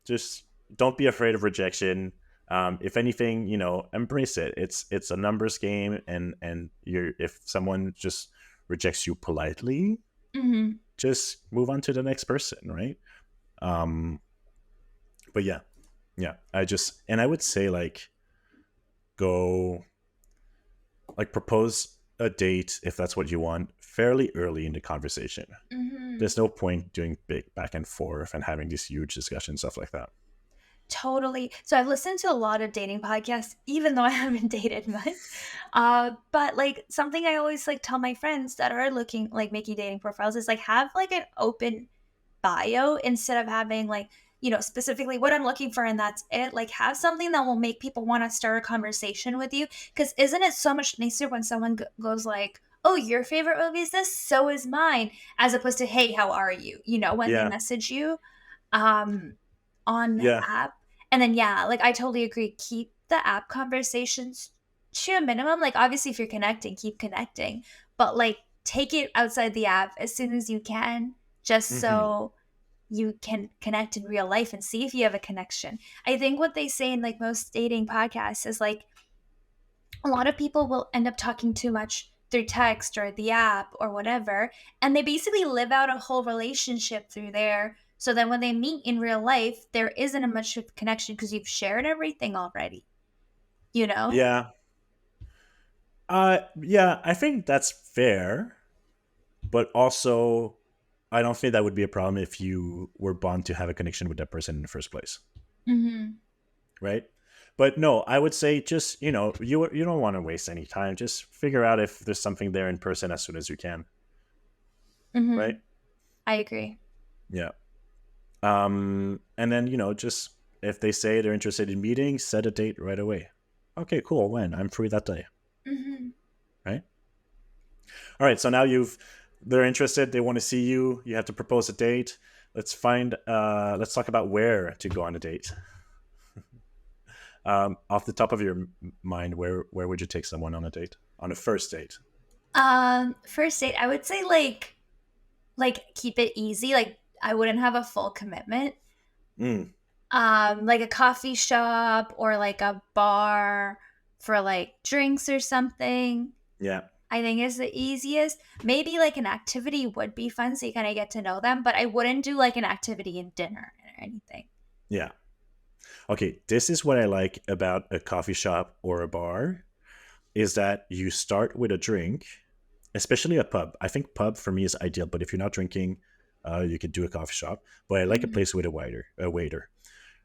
Just don't be afraid of rejection. If anything, embrace it. It's a numbers game, and you're if someone just rejects you politely, Hmm. just move on to the next person, right? Um, but yeah, yeah. I would say like go like propose a date if that's what you want fairly early in the conversation. Hmm. There's no point doing big back and forth and having these huge discussions, stuff like that. Totally. So I've listened to a lot of dating podcasts, even though I haven't dated much. But like something I always like tell my friends that are looking like making dating profiles is like have like an open bio instead of having like, specifically what I'm looking for and that's it. Like have something that will make people want to start a conversation with you. Because isn't it so much nicer when someone goes like, "Oh, your favorite movie is this, so is mine," as opposed to, "Hey, how are you?" When they Yeah, message you um on yeah, app. And then yeah, like I totally agree. Keep the app conversations to a minimum. Like obviously if you're connecting, keep connecting. But like take it outside the app as soon as you can, just hmm, so you can connect in real life and see if you have a connection. I think what they say in like most dating podcasts is like a lot of people will end up talking too much through text or the app or whatever, and they basically live out a whole relationship through there. So then when they meet in real life, there isn't a much of connection because you've shared everything already, you know? yeah, yeah. I think that's fair, but also I don't think that would be a problem if you were bound to have a connection with that person in the first place, Mhm. right? But no, I would say just you don't want to waste any time. Just figure out if there's something there in person as soon as you can, right? Mhm. I agree. Yeah. And then just if they say they're interested in meeting, set a date right away. Okay, cool. When? I'm free that day, Mhm. right? All right. So now they're interested. They want to see you. You have to propose a date. Let's talk about where to go on a date. Off the top of your mind, where would you take someone on a date, on a first date? First date, I would say like keep it easy. Like I wouldn't have a full commitment. Mm, Like a coffee shop or like a bar for like drinks or something. yeah, I think is the easiest. Maybe like an activity would be fun so you kind of get to know them, but I wouldn't do like an activity in dinner or anything. yeah. Okay, this is what I like about a coffee shop or a bar is that you start with a drink, especially a pub. I think pub for me is ideal, but if you're not drinking, you could do a coffee shop. But I like a Hmm. place with a waiter,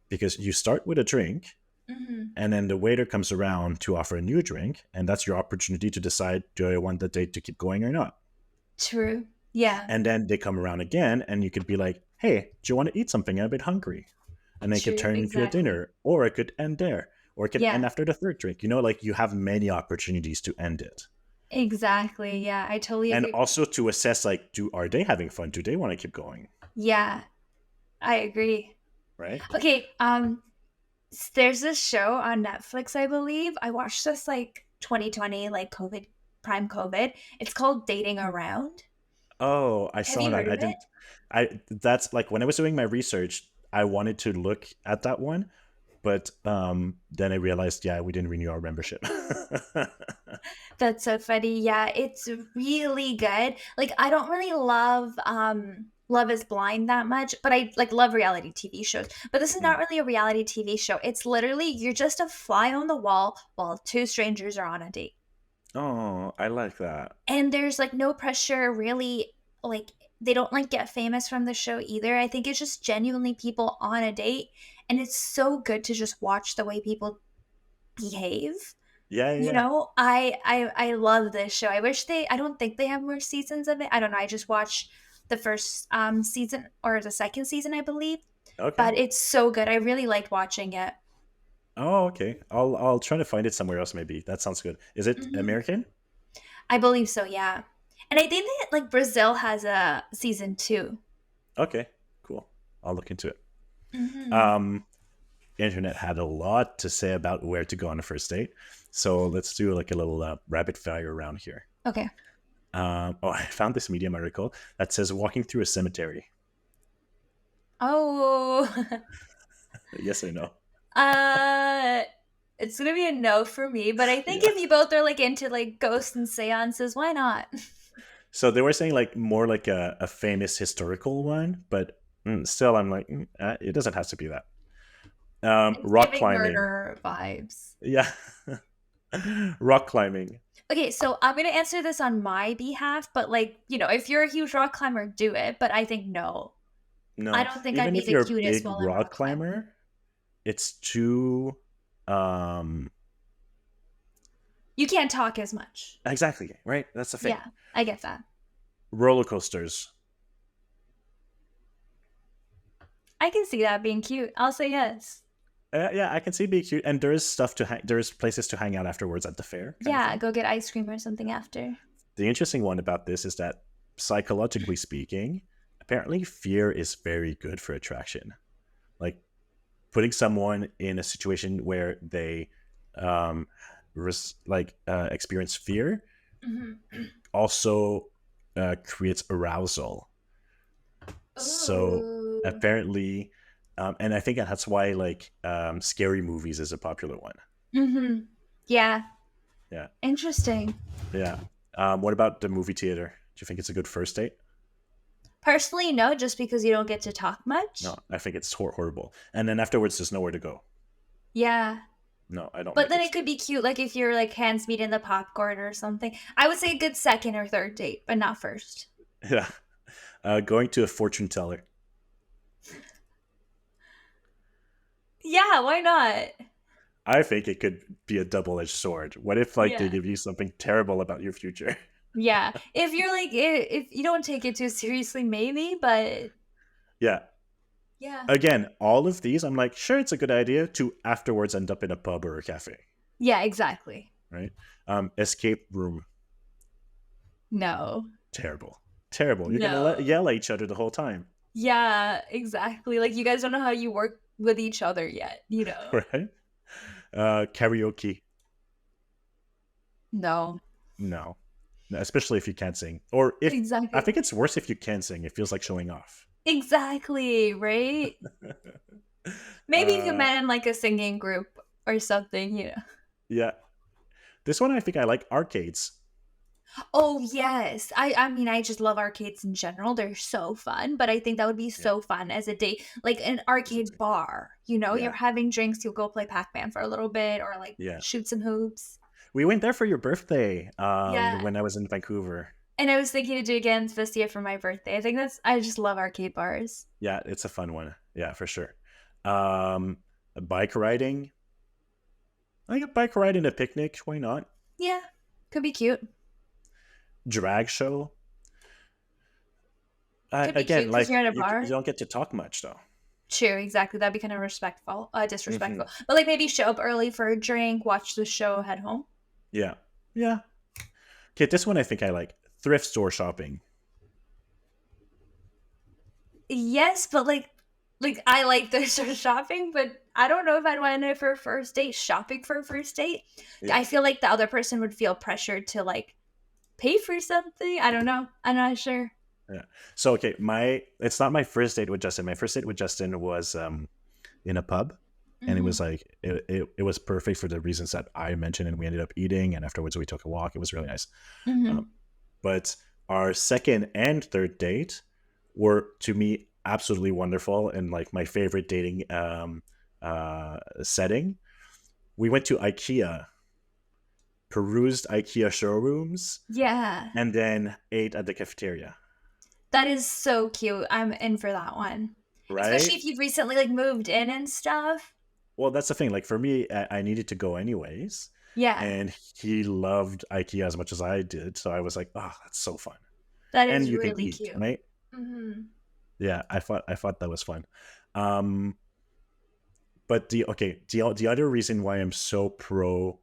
because you start with a drink, Hmm. and then the waiter comes around to offer a new drink, and that's your opportunity to decide, do I want the date to keep going or not? True. Yeah. And then they come around again, and you could be like, hey, do you want to eat something? I'm a bit hungry. And then it could True. turn into a Exactly. dinner, or it could end there, or it could end Yeah. after the third drink. Like you have many opportunities to end it. Exactly. Yeah. I totally And agree. also to assess, like, are they having fun? Do they want to keep going? Yeah. I agree. Right? Okay. There's this show on Netflix, I believe. I watched this like 2020, like COVID, prime COVID. It's called Dating Around. Oh, I Have saw you that. heard I of it? didn't. I That's like when I was doing my research, I wanted to look at that one, But then I realized, yeah, we didn't renew our membership. That's so funny. Yeah, it's really good. Like I don't really love Love is Blind that much, but I like love reality TV shows. But this is not Mm. really a reality TV show. It's literally you're just a fly on the wall while two strangers are on a date. Oh, I like that. And there's like no pressure really, like they don't like get famous from the show either. I think it's just genuinely people on a date, and it's so good to just watch the way people behave. Yeah, yeah, You yeah. know, I love this show. I don't think they have more seasons of it. I don't know. I just watched the first season or the second season, I believe. Okay. But it's so good. I really liked watching it. Oh, okay. I'll try to find it somewhere else. Maybe that sounds good. Is it Hmm. American? I believe so, yeah. And I think that like Brazil has a season 2. Okay, cool. I'll look into it. Hmm. Um, Internet had a lot to say about where to go on a first date, so let's do like a little rapid fire round here. Okay. Oh, I found this Medium article that says walking through a cemetery. Oh. Yes or no? uh it's gonna be a no for me, but I think Yeah. if you both are like into like ghosts and seances, why not? So they were saying like more like a famous historical one, but still, I'm like, it doesn't have to be that. It's Rock giving climbing. murder vibes. Yeah. Rock climbing. Okay, so I'm gonna answer this on my behalf, but like, if you're a huge rock climber, do it. But I think no. I No, don't think I'd even be if the you're a cutest big while I'm rock rock climbing. climber, it's too um You can't talk as much. exactly, right? That's the thing. Yeah, I get that. Roller coasters. I can see that being cute. I'll say yes. Yeah, I can see being cute, and there is stuff to hang. There is places to hang out afterwards at the fair, kind of Yeah, thing. go get ice cream or something after. The interesting one about this is that psychologically speaking, apparently fear is very good for attraction. Like putting someone in a situation where they um, experience fear Hmm. also creates arousal. So Oh. apparently, and I think that's why like scary movies is a popular one. Hmm. Yeah, Yeah, interesting. yeah. What about the movie theater? Do you think it's a good first date? Personally, no, just because you don't get to talk No, much. I think it's horrible. And then afterwards, there's nowhere to go. Yeah. No, I don't But like then it. it could be cute, like if you're like hands meet in the popcorn or something. I would say a good second or third date, but not first. Yeah, going to a fortune teller. Yeah, why not? I think it could be a double-edged sword. What if like they Yeah. give you something terrible about your future? Yeah. If you're like, if you don't take it too seriously, maybe, but Yeah. yeah. Again, all of these, I'm like, sure, it's a good idea to afterwards end up in a pub or a cafe, Yeah, exactly. right? Escape room, No. terrible, terrible. You're gonna No. yell at each other the whole time, Yeah, exactly. Like you guys don't know how you work with each other yet. right? Karaoke, No. no. No, especially if you can't sing, or if I Exactly. think it's worse if you can sing. It feels like showing off. Exactly, right? Maybe if you Uh, met in like a singing group or something. yeah, this one I think I like arcades. Oh, yes. I mean, I just love arcades in general. They're so fun, but I think that would be Yeah, so fun as a date. Like an arcade absolutely. bar, you're Yeah, having drinks, you'll go play Pac-Man for a little bit or like yeah. shoot some hoops. We went there for your birthday Yeah. when I was in Vancouver. And I was thinking to do it again this year for my birthday. I just love arcade bars. Yeah, it's a fun one. Yeah, for sure. Um, Bike riding. Like a bike ride and a picnic. Why not? Yeah. Could be cute. Drag show. Could be cute Again, because like you're at a you bar. don't get to talk much though. True, exactly. That'd be kind of Hmm. disrespectful. But like maybe show up early for a drink, watch the show, head home. Yeah, yeah. Okay, this one I think I like. Thrift store shopping. Yes, but like I like the sort of shopping, but I don't know if I'd want to for a first date shopping for a first date. Yeah, I feel like the other person would feel pressured to like pay for something. I don't know. I'm not sure. yeah. So okay, my it's not my first date with Justin. My first date with Justin was in a pub. and it was Mhm. like it was perfect for the reasons that I mentioned, and we ended up eating, and afterwards we took a walk. It was really nice. Um, Mhm. but our second and third date were to me absolutely wonderful and like my favorite dating setting. We went to IKEA, perused IKEA showrooms, Yeah. and then ate at the cafeteria. That is so cute. I'm in for that one. Especially Right? if you've recently, like, moved in and stuff. Well, that's the thing. Like for me, I needed to go anyways, Yeah. and he loved IKEA as much as I did. So I was like, oh, that's so fun. That And is you can really eat, cute. right? Mhm. Yeah, I thought that was fun. Um, but the other reason why I'm so pro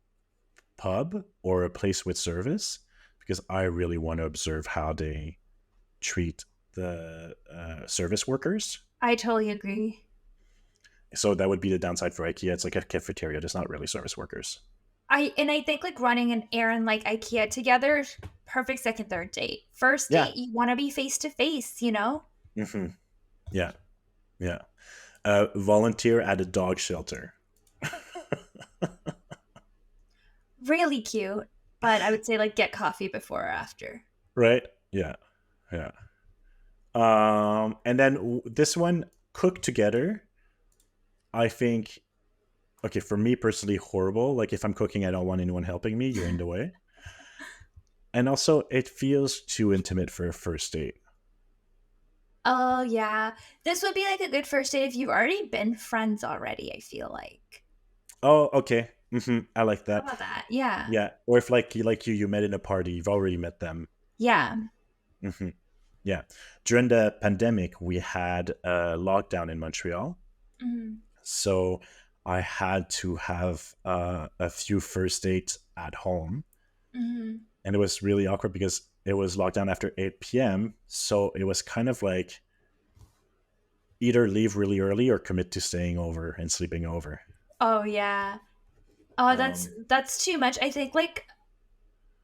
pub or a place with service, because I really want to observe how they treat the service workers. I totally agree. So that would be the downside for IKEA. It's like a cafeteria. There's not really service workers. I think, like, running an errand like IKEA together, perfect second, third date. First Yeah. date, you wanna be face to face, you know? Hmm. Yeah. Yeah. Volunteer at a dog shelter. Really cute, but I would say, like, get coffee before or after. Right? Yeah. Yeah. And then this one, cook together. I think, okay, for me personally, horrible. Like if I'm cooking, I don't want anyone helping me. You're in the way. And also, it feels too intimate for a first date. Oh, yeah. This would be, like, a good first date if you've already been friends already, I feel like. Oh, okay. I like How that. about that? Yeah. Yeah. Or if like you met in a party, you've already met them. Yeah. hmm Yeah. During the pandemic, we had a lockdown in Montreal. Mhm. So I had to have a few first dates at home. Mhm. And it was really awkward because it was locked down after 8 p.m. So it was kind of like either leave really early or commit to staying over and sleeping over. Oh, yeah. Oh, that's Um, that's too much. I think, like,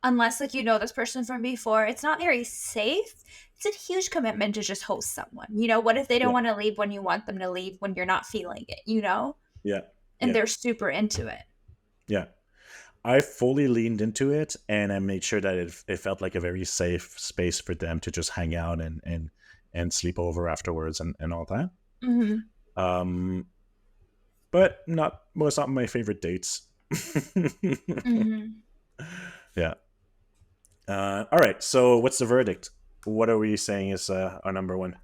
unless, like, you know this person from before, it's not very safe. It's a huge commitment to just host someone, you know? What if they don't yeah, wanna leave when you want them to leave when you're not feeling it, you know? yeah, And yeah, they're super into it. yeah. I fully leaned into it and I made sure that it felt like a very safe space for them to just hang out and sleep over afterwards and all that. Mhm. Um, but not was not my favorite dates. Mhm. Yeah. All right. So what's the verdict? What are we saying is our number one?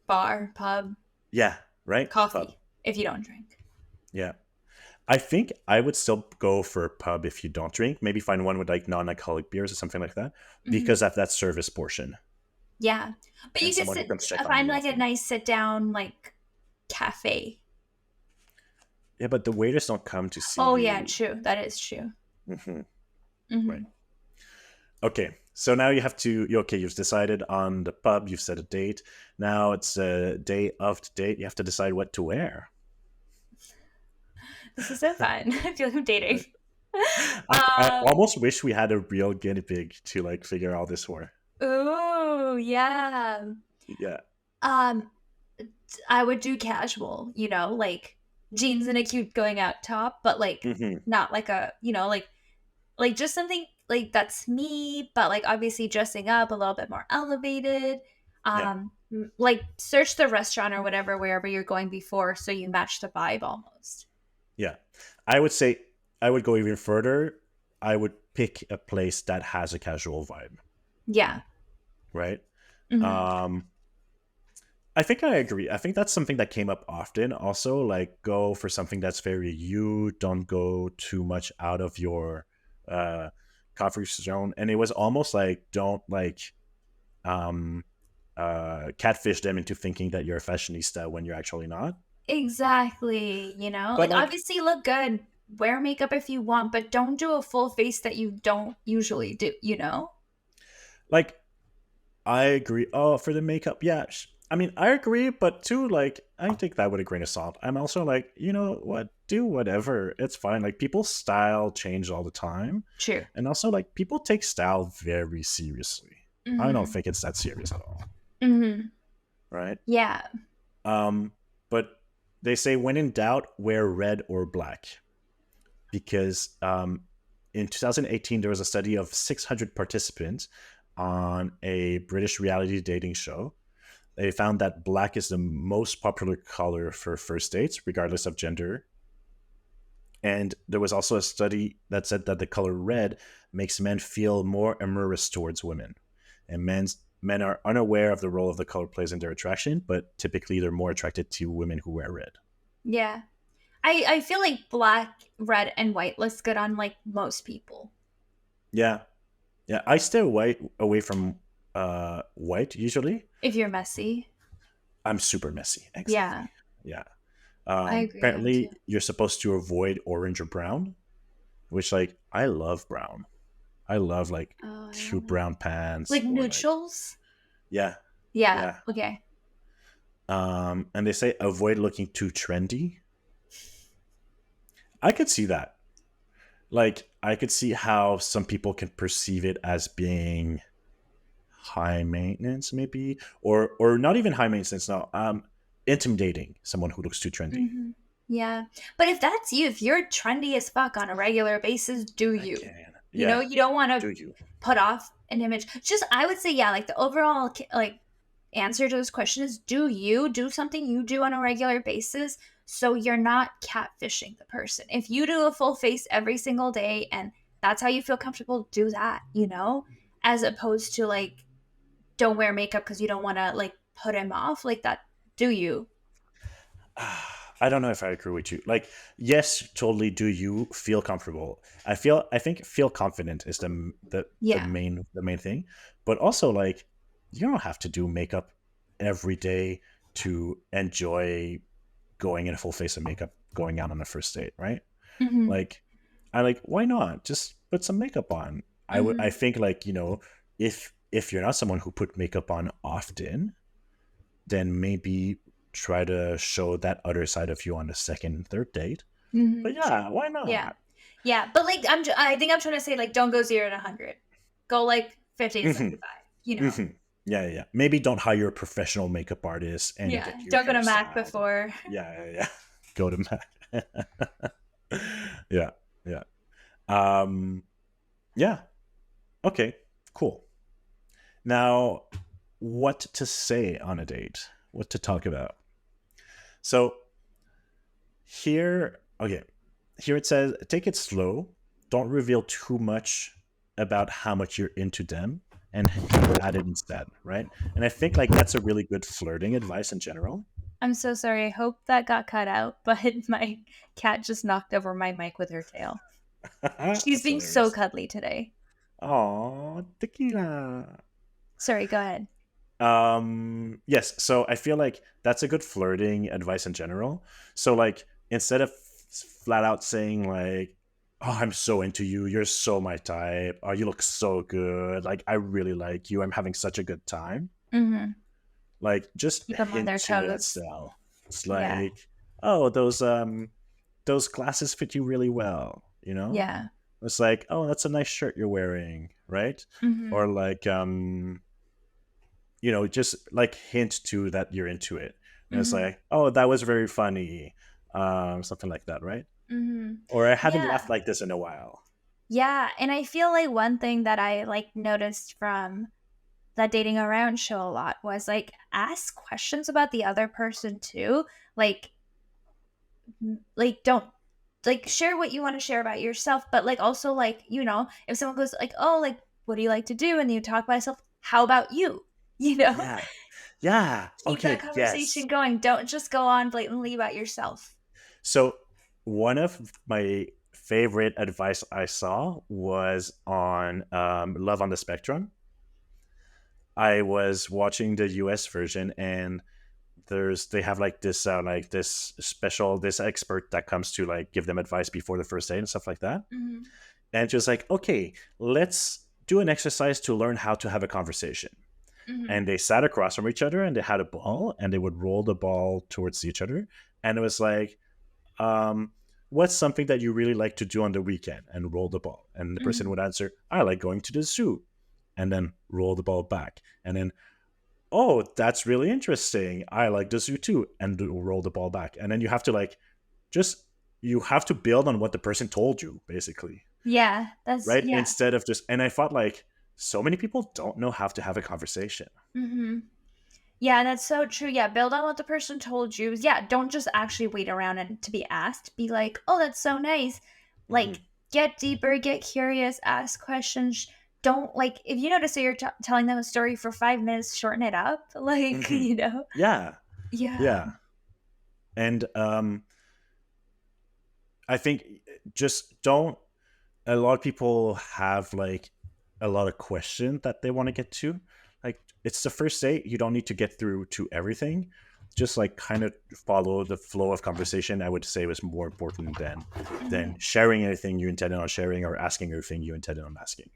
Bar, pub, Yeah. Right. Pub. coffee, if you don't drink. Yeah. I think I would still go for a pub if you don't drink. Maybe find one with like non-alcoholic beers or something like that, Mhm. because of that service portion Yeah. But and you could someone who sit comes check on find, you like, a often. nice sit down, like, cafe. Yeah, but the waiters don't come to see Oh, yeah, you. true. That is true. Hmm. Right. Mhm. Okay. So now you have to. Okay, you've decided on the pub. You've set a date. Now it's a day of the date. You have to decide what to wear. This is so fun. I feel like I'm dating. Right. I Um, almost wish we had a real guinea pig to like figure all this for. ooh, yeah. Yeah. Um, I would do casual, you know, like jeans and a cute going out top, but like Hmm. not like a, you know, like just something like that's me, but like obviously dressing up a little bit more elevated. Yeah. Like search the restaurant or whatever wherever you're going before so you match the vibe almost. Yeah. I would say I would go even further. I would pick a place that has a casual vibe, Yeah. right? Mhm. Um, I think I agree. I think that's something that came up often. Also, like go for something that's very you. Don't go too much out of your uh, comfort zone. And it was almost like don't like um, catfish them into thinking that you're a fashionista when you're actually not. Exactly, you know? But Like, like obviously, look good, wear makeup if you want, but don't do a full face that you don't usually do, you know? like I agree. Oh, for the makeup, yeah. I mean, I agree, but too, like, I take that with a grain of salt. I'm also like, you know what? Do whatever. It's fine. Like, people's style change all the time. True. And also, like, people take style very seriously. I don't Mhm. think it's that serious at all. Mhm. Right. Yeah. Um, but They say when in doubt, wear red or black because in 2018 there was a study of 600 participants on a British reality dating show. They found that black is the most popular color for first dates, regardless of gender. And there was also a study that said that the color red makes men feel more amorous towards women. And men are unaware of the role of the color plays in their attraction, but typically they're more attracted to women who wear red. Yeah. I feel like black, red, and white looks good on like most people. Yeah. Yeah. I stay away from white usually. If you're messy. I'm super messy. Yeah. Exactly. Yeah. I agree. I am too. Apparently, you're supposed to avoid orange or brown, which, like, I love brown. I love, like, Oh, I cute don't know. brown pants Like or, like, neutrals? yeah, Yeah. yeah. Okay. And they say avoid looking too trendy. I could see that. Like, I could see how some people can perceive it as being high maintenance, maybe, or not even high maintenance. No, intimidating someone who looks too trendy. Hmm. Yeah. But if that's you, if you're trendy as fuck on a regular basis, do I you? can. You know, Yeah. you don't want to Do you? put off an image. Just, I would say, yeah, like the overall, like, answer to this question is do you do something you do on a regular basis so you're not catfishing the person. If you do a full face every single day and that's how you feel comfortable, do that, you know, as opposed to like don't wear makeup because you don't want to like put him off like that. Do you? I don't know if I agree with you. Like, yes, totally. Do you feel comfortable? I think feel confident is Yeah. the main thing. But also, like, you don't have to do makeup every day to enjoy going in a full face of makeup, going out on a first date, right? Hmm. Like, I like why not just put some makeup on? I Hmm. think, like, if you're not someone who put makeup on often, then maybe try to show that other side of you on the second and third date. Hmm. But yeah, why Yeah. not? Yeah. But like, I think I'm trying to say, like, don't go 0 to 100. Go like 50 to Hmm. 75, you know? Hmm. Yeah, yeah, yeah. Maybe don't hire a professional makeup artist and Yeah. get your Don't go hair to Mac styled. before. Yeah, yeah, yeah. Go to Mac. Yeah, yeah. Um, yeah. Okay, cool. Now, what to say on a date? What to talk about? So okay, here it says take it slow. Don't reveal too much about how much you're into them and hint at it instead, right? And I think, like, that's a really good flirting advice in general. I'm so sorry. I hope that got cut out, but my cat just knocked over my mic with her tail. She's That's being so hilarious. cuddly today. Oh, tequila. Sorry, go ahead. Yes, so I feel like that's a good flirting advice in general. So, like, instead of flat out saying, like, oh, I'm so into you, you're so my type, oh, you look so good, like, I really like you, I'm having such a good time, Hmm. like, just Keep them on hint their to that toes. style. It's Yeah. like, oh, those glasses fit you really well, you know? Yeah. It's like, oh, that's a nice shirt you're wearing, right? Hmm. Or like, just like hint to that you're into it. And it's Hmm. like, oh, that was very funny, something like that, right? Hmm. Or I haven't Yeah. laughed like this in a while. Yeah. And I feel like one thing that I like noticed from that dating around show a lot was like ask questions about the other person too. Like, like don't like share what you want to share about yourself, but like also like, you know, if someone goes like, oh, like what do you like to do? And you talk about yourself, how about you? You know? Yeah, yeah. Keep that Okay, yes. conversation going. Don't just go on blatantly about yourself. So one of my favorite advice I saw was on Love on the Spectrum. I was watching the US version, and they have like this special this expert that comes to like give them advice before the first date and stuff like that. Hmm. And she was like, okay, let's do an exercise to learn how to have a conversation. Hmm. And they sat across from each other and they had a ball and they would roll the ball towards each other. And it was like, um, what's something that you really like to do on the weekend? And roll the ball. And the person Hmm. would answer, I like going to the zoo. And then roll the ball back. And then oh, that's really interesting. I like the zoo too, and roll the ball back. And then you have to like just you have to build on what the person told you, basically, Yeah, that's right? yeah. Instead of just and I thought like so many people don't know how to have a conversation. Mhm. Yeah, that's so true. Yeah, build on what the person told you. Yeah, don't just actually wait around and to be asked. Be like, "Oh, that's so nice." Hmm. Like, get deeper, get curious, ask questions. Don't like if you notice that you're telling them a story for 5 minutes, shorten it up. Like, Hmm. Yeah, Yeah. yeah, and I think just don't. A lot of people have like a lot of question that they want to get to. Like it's the first date, you don't need to get through to everything. Just like kind of follow the flow of conversation. I would say was more important than Mhm. sharing anything you intended on sharing or asking everything you intended on asking.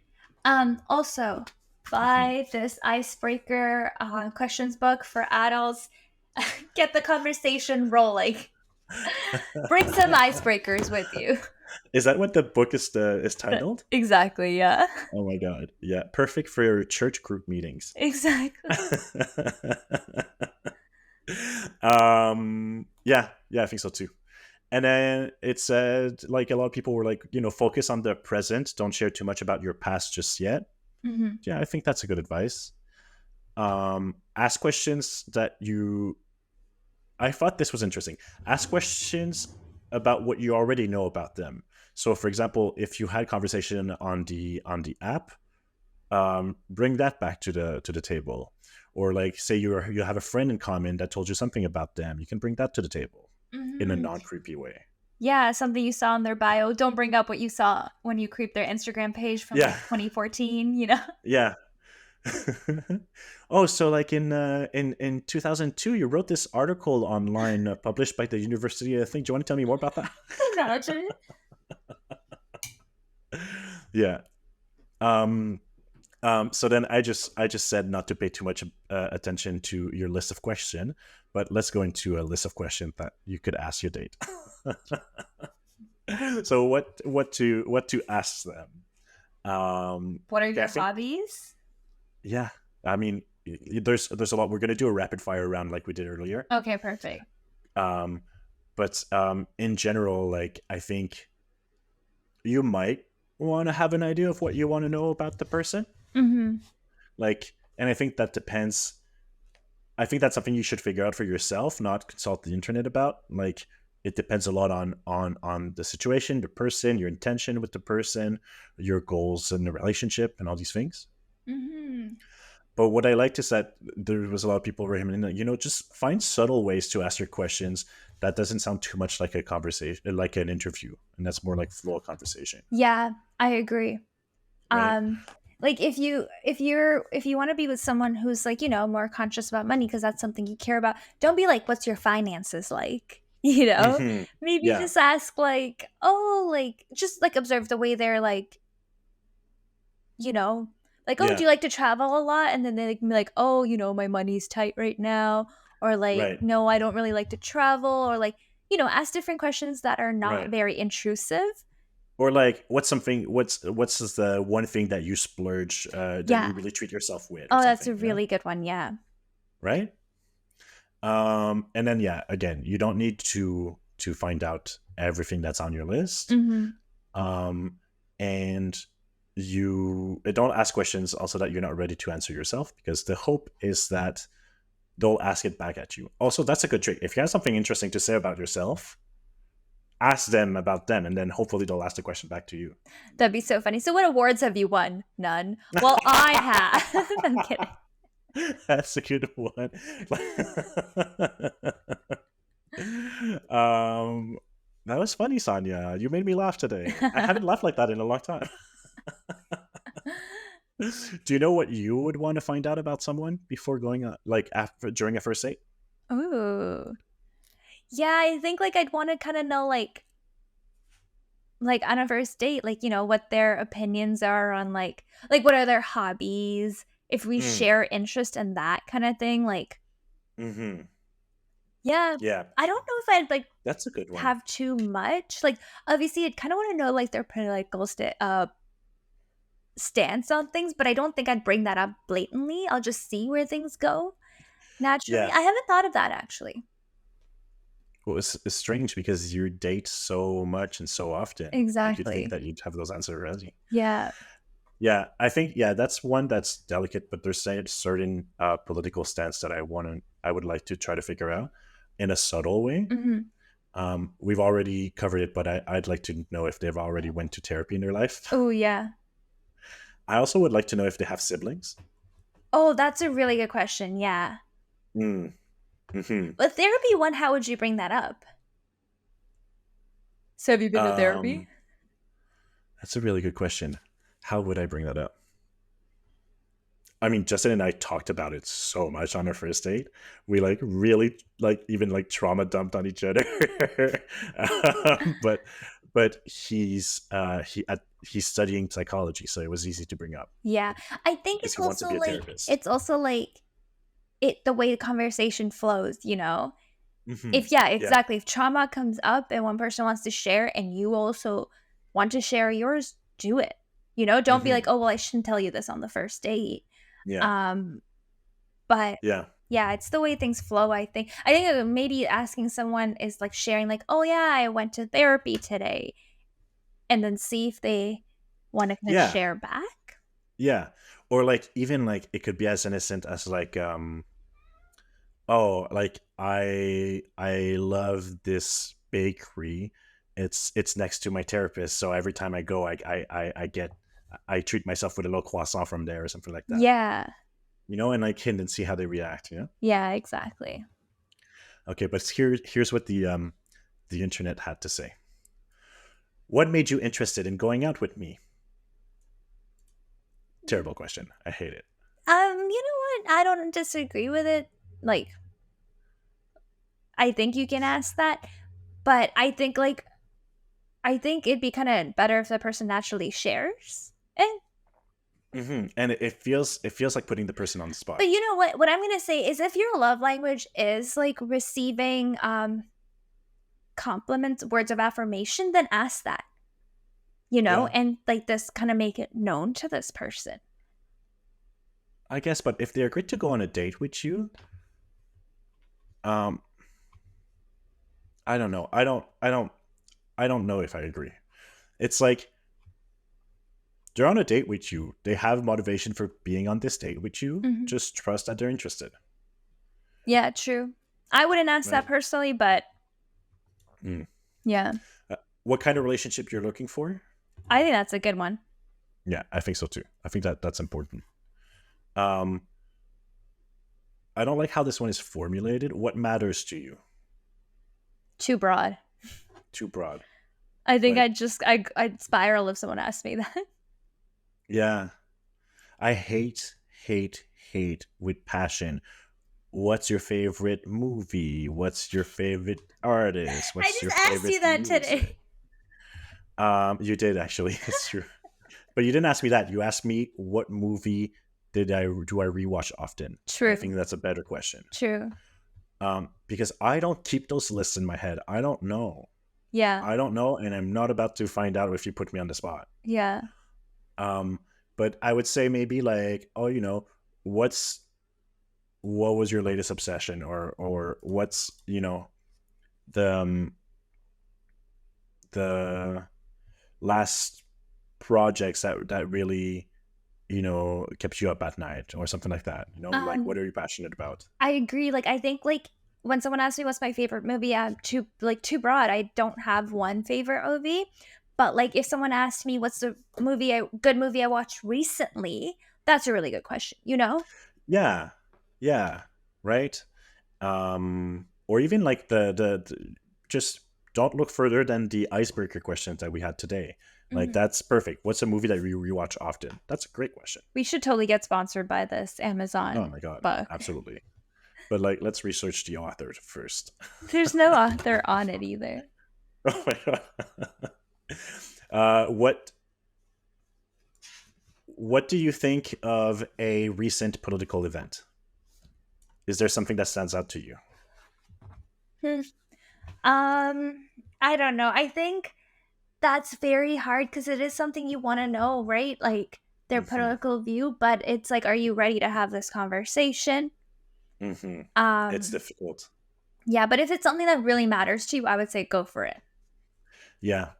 Also, Mhm. buy this icebreaker questions book for adults. Get the conversation rolling. Bring some icebreakers with you. Is that what the book is titled? Exactly, yeah. Oh my god! Yeah, perfect for your church group meetings. Exactly. Yeah, yeah, I think so too. And then it said like a lot of people were like, focus on the present, don't share too much about your past just yet. Mhm. Yeah, I think that's a good advice. Ask questions that you I thought this was interesting. Ask questions about what you already know about them. So for example, if you had conversation on the app, bring that back to the table. Or like say you have a friend in common that told you something about them, you can bring that to the table in a Mhm. non-creepy way. Yeah, something you saw in their bio. Don't bring up what you saw when you creeped their Instagram page from, Yeah, like, 2014. yeah. Oh, so like in 2002, you wrote this article online published by the University. I think. Do you want to tell me more about that? Imagine. Yeah. Um. So then I just said not to pay too much attention to your list of question, but let's go into a list of questions that you could ask your date. So what to ask them? What are Okay, I your think hobbies? yeah. I mean, there's a lot. We're gonna do a rapid fire round like we did earlier. Okay, perfect. Um, but in general, like I think you might want to have an idea of what you want to know about the person. Mhm. Like, and I think that depends. I think that's something you should figure out for yourself, not consult the internet about. Like, it depends a lot on the situation, the person, your intention with the person, your goals in the relationship, and all these things. Mhm. But what I liked is that there was a lot of people recommending that, just find subtle ways to ask your questions that doesn't sound too much like a conversation, like an interview. And that's more like flow of conversation, Yeah, I agree. right? Um, like if you wanna be with someone who's, like, more conscious about money because that's something you care about, don't be like, "What's your finances like?" You know? Hmm. Maybe Yeah. just ask, like, "Oh," like, just, like, observe the way they're, you know, like, "Oh, do Yeah. you like to travel a lot?" And then they can be like, "Oh, my money's tight right now," or like, Right. "No, I don't really like to travel," or like, ask different questions that are not Right. very intrusive. Or like, what's the one thing that you splurge, that you Yeah. really treat yourself with, or Oh, that's something, a really good one, yeah. right? And then yeah, again, you don't need to find out everything that's on your list. Mhm. um, and you don't ask questions also that you're not ready to answer yourself, because the hope is that they'll ask it back at you. Also, that's a good trick. If you have something interesting to say about yourself, ask them about them, and then hopefully they'll ask the question back to you. That'd be so funny. So what awards have you won? None. Well, I have. I'm kidding. That's a good one. um, that was funny, Sanya. You made me laugh today. I haven't laughed like that in a long time. Do you know what you would want to find out about someone before going like after during a first date? Ooh. Yeah, I think, like, I'd wanna kinda know, like, on a first date, like, what their opinions are on, like, what are their hobbies, if we Mm, share interest in that kinda thing, like hmm. yeah. Yeah, I don't know if I'd, like, that's a good one. have too much, like, obviously, I'd kinda wanna know, like, their political stance on things, but I don't think I'd bring that up blatantly, I'll just see where things go. Naturally, Yeah. I haven't thought of that actually. Well, it's strange because you date so much and so often. Like you'd think Exactly. that you'd have those answers ready. Yeah. Yeah, I think yeah, that's one that's delicate, but there's certain political stance that I would like to try to figure out in a subtle way. Mhm. We've already covered it, but I'd like to know if they've already went to therapy in their life. Oh, yeah. I also would like to know if they have siblings. Oh, that's a really good question, yeah. Mm, hmm. But therapy one, how would you bring that up? So have you been to therapy? That's a really good question. How would I bring that up? I mean, Justin and I talked about it so much on our first date. We like really like even like trauma dumped on each other. But he's studying psychology, so it was easy to bring up Yeah. I think because he wants to be a therapist. it's also like the way the conversation flows, you know? Hmm. If yeah, Yeah, exactly. If trauma comes up and one person wants to share and you also want to share yours, do it. You know, don't be like, hmm, "Oh, well, I shouldn't tell you this on the first date." yeah, Um, but yeah, yeah, it's the way things flow, I think. I think maybe asking someone is like sharing like, "Oh yeah, I went to therapy today." And then see if they want to kinda yeah, share back. yeah. Or like even like it could be as innocent as like oh, like I love this bakery. It's next to my therapist, so every time I go, I get I treat myself with a little croissant from there or something like that. Yeah. You know, and like hint and see how they react. You know. Yeah, exactly. Okay, but here's what the internet had to say. What made you interested in going out with me? Terrible question. I hate it. You know what? I don't disagree with it. Like, I think you can ask that, but I think it'd be kinda better if the person naturally shares it. And it feels like putting the person on the But spot. you know what? What I'm gonna say is if your love language is, like, receiving, compliments, words of affirmation, then ask that, you know, Yeah, and, like, this kinda make it known to this person. I guess. But if they agreed to go on a date with you, um, I don't know. I don't know if I agree. It's like they're on a date with you. They have motivation for being on this date with you. Mhm. Just trust that they're interested, Yeah, true. I wouldn't ask that right? personally, but Mm. yeah, What kind of relationship you're looking for? I think that's a good one. Yeah, I think so too. I think that's important. Um, I don't like how this one is formulated. What matters to you? Too broad. Too broad, I think right? I'd spiral if someone asked me that. Yeah, I hate with passion. What's your favorite movie? What's your favorite artist? I What's just your asked favorite you that music? today. You did actually. It's true. But you didn't ask me that. You asked me what movie do I rewatch often? I True. think that's a better question. True. Because I don't keep those lists in my head. I don't know. Yeah. I don't know, and I'm not about to find out if you put me on the spot. Yeah. Um, but I would say maybe like, oh, what's what was your latest obsession, or what's the the last projects that really kept you up at night or something like that. Like Um, what are you passionate about? I agree. Like I think like when someone asks me what's my favorite movie, I'm too broad. I don't have one favorite movie. But like if someone asked me what's the good movie I watched recently, that's a really good question, you know? Yeah, yeah, right. Or even like just don't look further than the icebreaker questions that we had today. Like Mhm. that's perfect. What's a movie that you rewatch often? That's a great question. We should totally get sponsored by this Oh Amazon my god, book. absolutely. But like, let's research the author first. There's no author on it either. Oh my god. What do you think of a recent political event? Is there something that stands out to you? Hmm. I don't know. I think that's very hard because it is something you want to know, right? Like their Hmm. political view, but it's like, are you ready to have this conversation? Hmm. It's Um, difficult. yeah, but if it's something that really matters to you, I would say go for it. Yeah,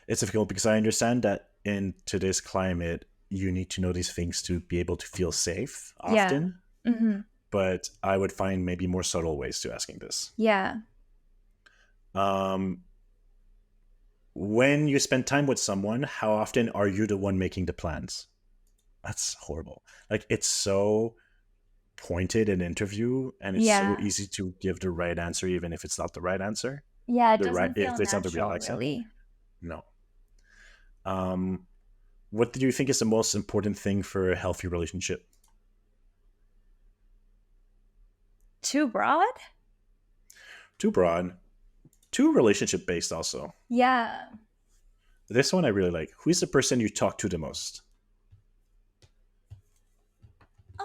it's difficult because I understand that in today's climate, you need to know these things to be able to feel safe Yeah. often. Mhm. But I would find maybe more subtle ways to asking this. Yeah. Um, when you spend time with someone, how often are you the one making the plans? That's horrible. Like it's so pointed in interview, and it's so Yeah. easy to give the right answer, even if it's not the right answer. Yeah, it The right doesn't if feel it's not the real natural, answer. really. No. Um, what do you think is the most important thing for a healthy relationship? Too broad? Too broad. Too relationship based. Also, Yeah. this one I really like. Who's the person you talk to the most?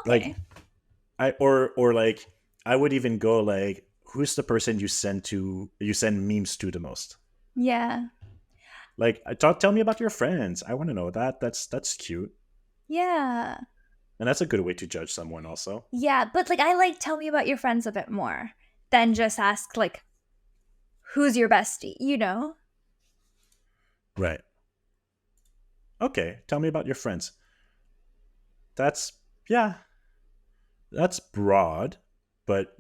Okay. Like or like I would even go like who's the person you send memes to the most? Yeah. Like tell me about your friends. I want to know that. That's cute. Yeah. And that's a good way to judge someone also. Yeah, but, like, I like tell me about your friends a bit more than just ask, like, who's your bestie, you know? Right. Okay, tell me about your friends. That's yeah, that's broad, but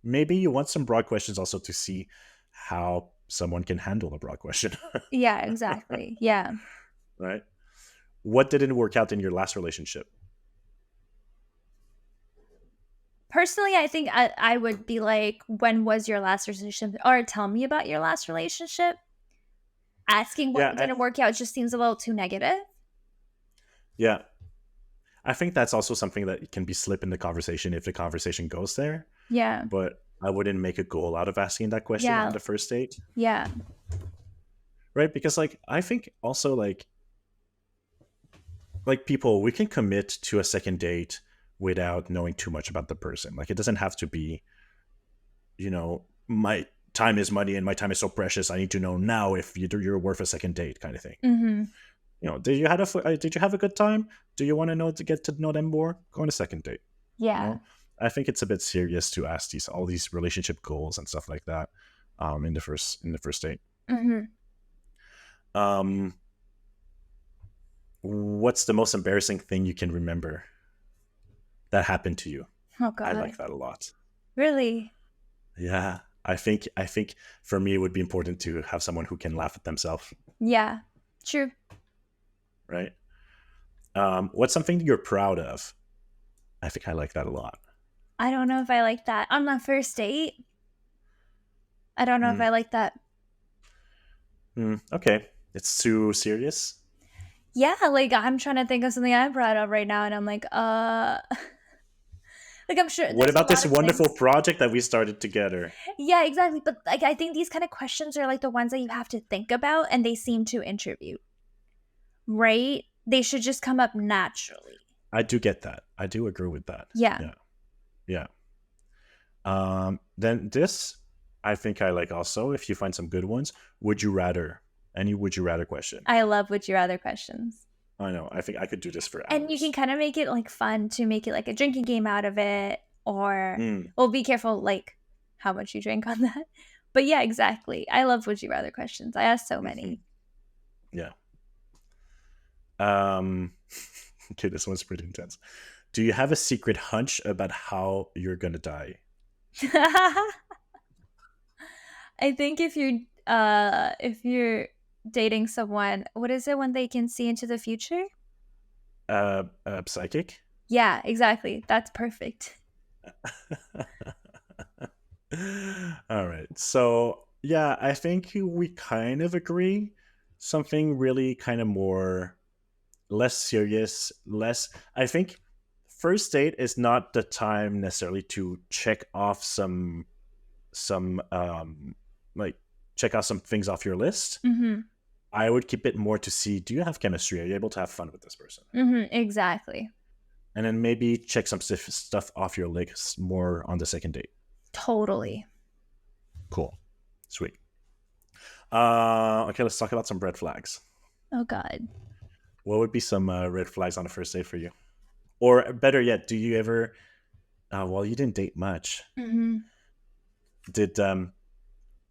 maybe you want some broad questions also to see how someone can handle a broad question, Yeah, exactly. Yeah. right? What didn't work out in your last relationship? Personally, I think I would be like, "When was your last relationship?" Or tell me about your last relationship. Asking Yeah, what didn't work out just seems a little too negative. yeah. I think that's also something that can be slip in the conversation if the conversation goes there. Yeah. But I wouldn't make a goal out of asking that question on Yeah. the first date, Yeah. right? Because like I think also like people we can commit to a second date without knowing too much about the person. Like it doesn't have to be my time is money and my time is so precious. I need to know now if you're worth a second date kind of thing. Mhm. Did you have a good time? Do you want to know to get to know them more? Go on a second date. You Yeah. know, I think it's a bit serious to ask these all these relationship goals and stuff like that in the first date. Mhm. Um, what's the most embarrassing thing you can remember that happened to you? Oh I god. like that a lot. Really? Yeah, I think for me it would be important to have someone who can laugh at themselves, Yeah. True. right? What's something you're proud of? I think I like that a lot. I don't know if I like that. On the first date, I don't know if Mm, I like that. okay, it's too serious. Yeah, like, I'm trying to think of something I'm proud of right now, and I'm like, like, I'm sure What there's a about lot this of wonderful things. project that we started together? Yeah, exactly, but, like, I think these kind of questions are, like, the ones that you have to think about, and they seem to interview, right? They should just come up naturally. I do get that. I do agree with that. Yeah. Yeah, yeah. Then this, I think I like also. If you find some good ones, would you rather? Any would you rather question? I love would you rather questions. I know. I think I could do this for And you can hours. kinda make it, like, fun to make it, like, a drinking game out of it or Mm, well, be careful, like, how much you drink on that. But yeah, exactly. I love would you rather questions. I ask so hmm. many. Yeah. Um. Okay, this one's pretty intense. Do you have a secret hunch about how you're gonna die? I think if you're dating someone, what is it when they can see into the future? Psychic. Yeah, exactly. That's perfect. All right. So, yeah, I think we kind of agree. Something really kind of more less serious, less. I think first date is not the time necessarily to check off some like check out some things off your list. Mhm. I would keep it more to see, do you have chemistry? Are you able to have fun with this person? Mhm, exactly. And then maybe check some stuff off your list more on the second date. Totally. Cool. Sweet. Okay, let's talk about some red flags. Oh god. What would be some red flags on a first date for you? Or better yet, do you ever Well, you didn't date much. Mhm. Did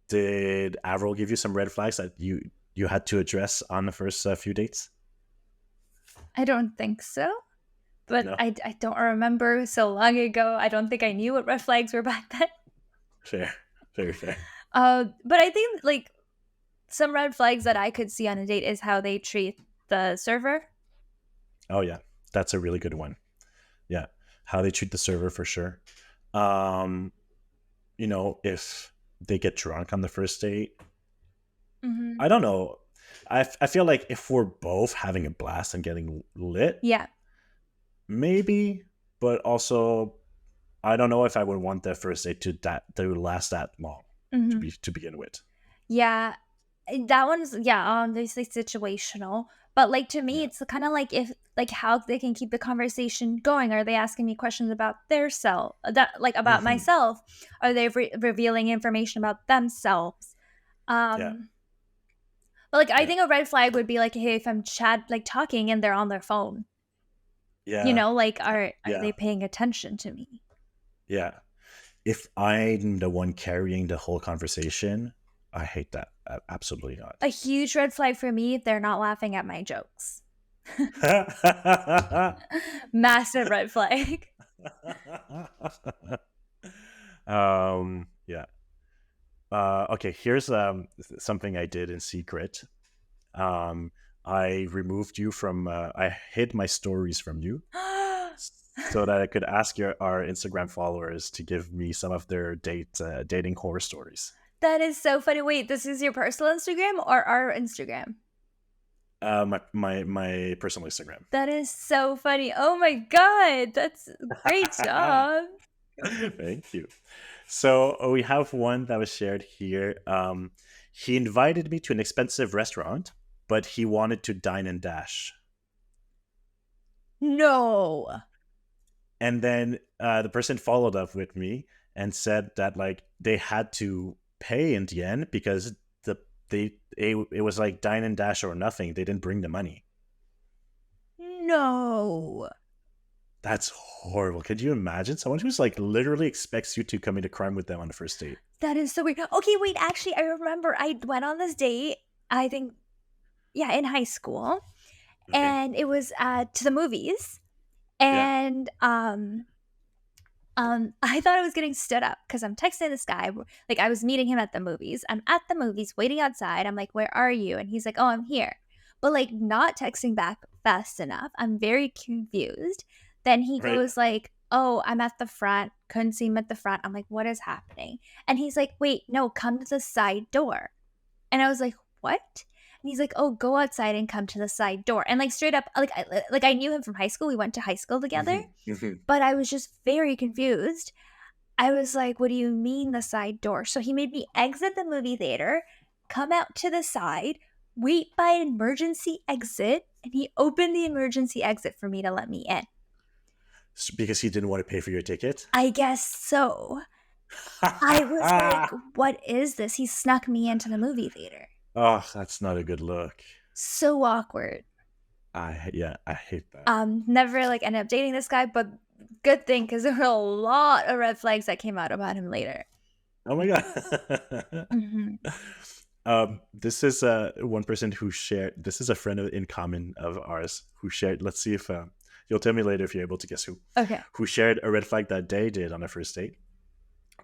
did Avril give you some red flags that you had to address on the first few dates? I don't think so, but No, I don't remember so long ago. I don't think I knew what red flags were back then. fair, very fair. But I think, like, some red flags that I could see on a date is how they treat the server. Oh yeah, that's a really good one. Yeah, how they treat the server for sure. Um, if they get drunk on the first date, I Mhm. don't know. I feel like if we're both having a blast and getting lit, Yeah. maybe, but also I don't know if I would want the first date to last that long Mhm. to begin with. Yeah, that one's, yeah, obviously situational. But like to me, Yeah. it's kind of like if like how they can keep the conversation going. Are they asking me questions about their self, that like about Hmm. myself? Are they revealing information about themselves? Yeah. Um, but like I Yeah. think a red flag would be like, hey, if I'm chat like talking and they're on their phone, Yeah. like are Yeah. they paying attention to me? Yeah. If I'm the one carrying the whole conversation, I hate that. Absolutely not. A huge red flag for me if they're not laughing at my jokes. Massive red flag. Yeah. Okay, here's something I did in secret. Um, I removed you from. I hid my stories from you so that I could ask our Instagram followers to give me some of their dating horror stories. That is so funny. Wait, this is your personal Instagram or our Instagram? My personal Instagram. That is so funny. Oh my god, that's great job. Thank you. So we have one that was shared here. He invited me to an expensive restaurant, but he wanted to dine and dash. No. And then the person followed up with me and said that like they had to pay in the end because it was like dine and dash or nothing. They didn't bring the money. No. That's horrible. Could you imagine someone who's like literally expects you to commit a crime with them on the first date? That is so weird. Okay, wait, actually, I remember I went on this date, I think, yeah, in high school, Okay. and it was to the movies. Yeah. And I thought I was getting stood up because I'm texting this guy. Like I was meeting him at the movies. I'm at the movies waiting outside. I'm like, "Where are you?" And he's like, "Oh, I'm here." But like not texting back fast enough. I'm very confused. Then he Right. goes like, "Oh, I'm at the front. Couldn't see him at the front." I'm like, "What is happening?" And he's like, "Wait, no, come to the side door." And I was like, "What?" And he's like, "Oh, go outside and come to the side door." And like straight up, like I knew him from high school. We went to high school together, Hmm. Hmm. but I was just very confused. I was like, "What do you mean the side door?" So he made me exit the movie theater, come out to the side, wait by an emergency exit, and he opened the emergency exit for me to let me in. Because he didn't want to pay for your ticket. I guess so. I was like, "What is this?" He snuck me into the movie theater. Oh, that's not a good look. So awkward. Yeah, I hate that. Never like ended up dating this guy, but good thing because there were a lot of red flags that came out about him later. Oh my god. Hmm. This is one person who shared. This is a friend in common of ours who shared. Let's see if you'll tell me later if you're able to guess who. Okay. Who shared a red flag that they did on a first date.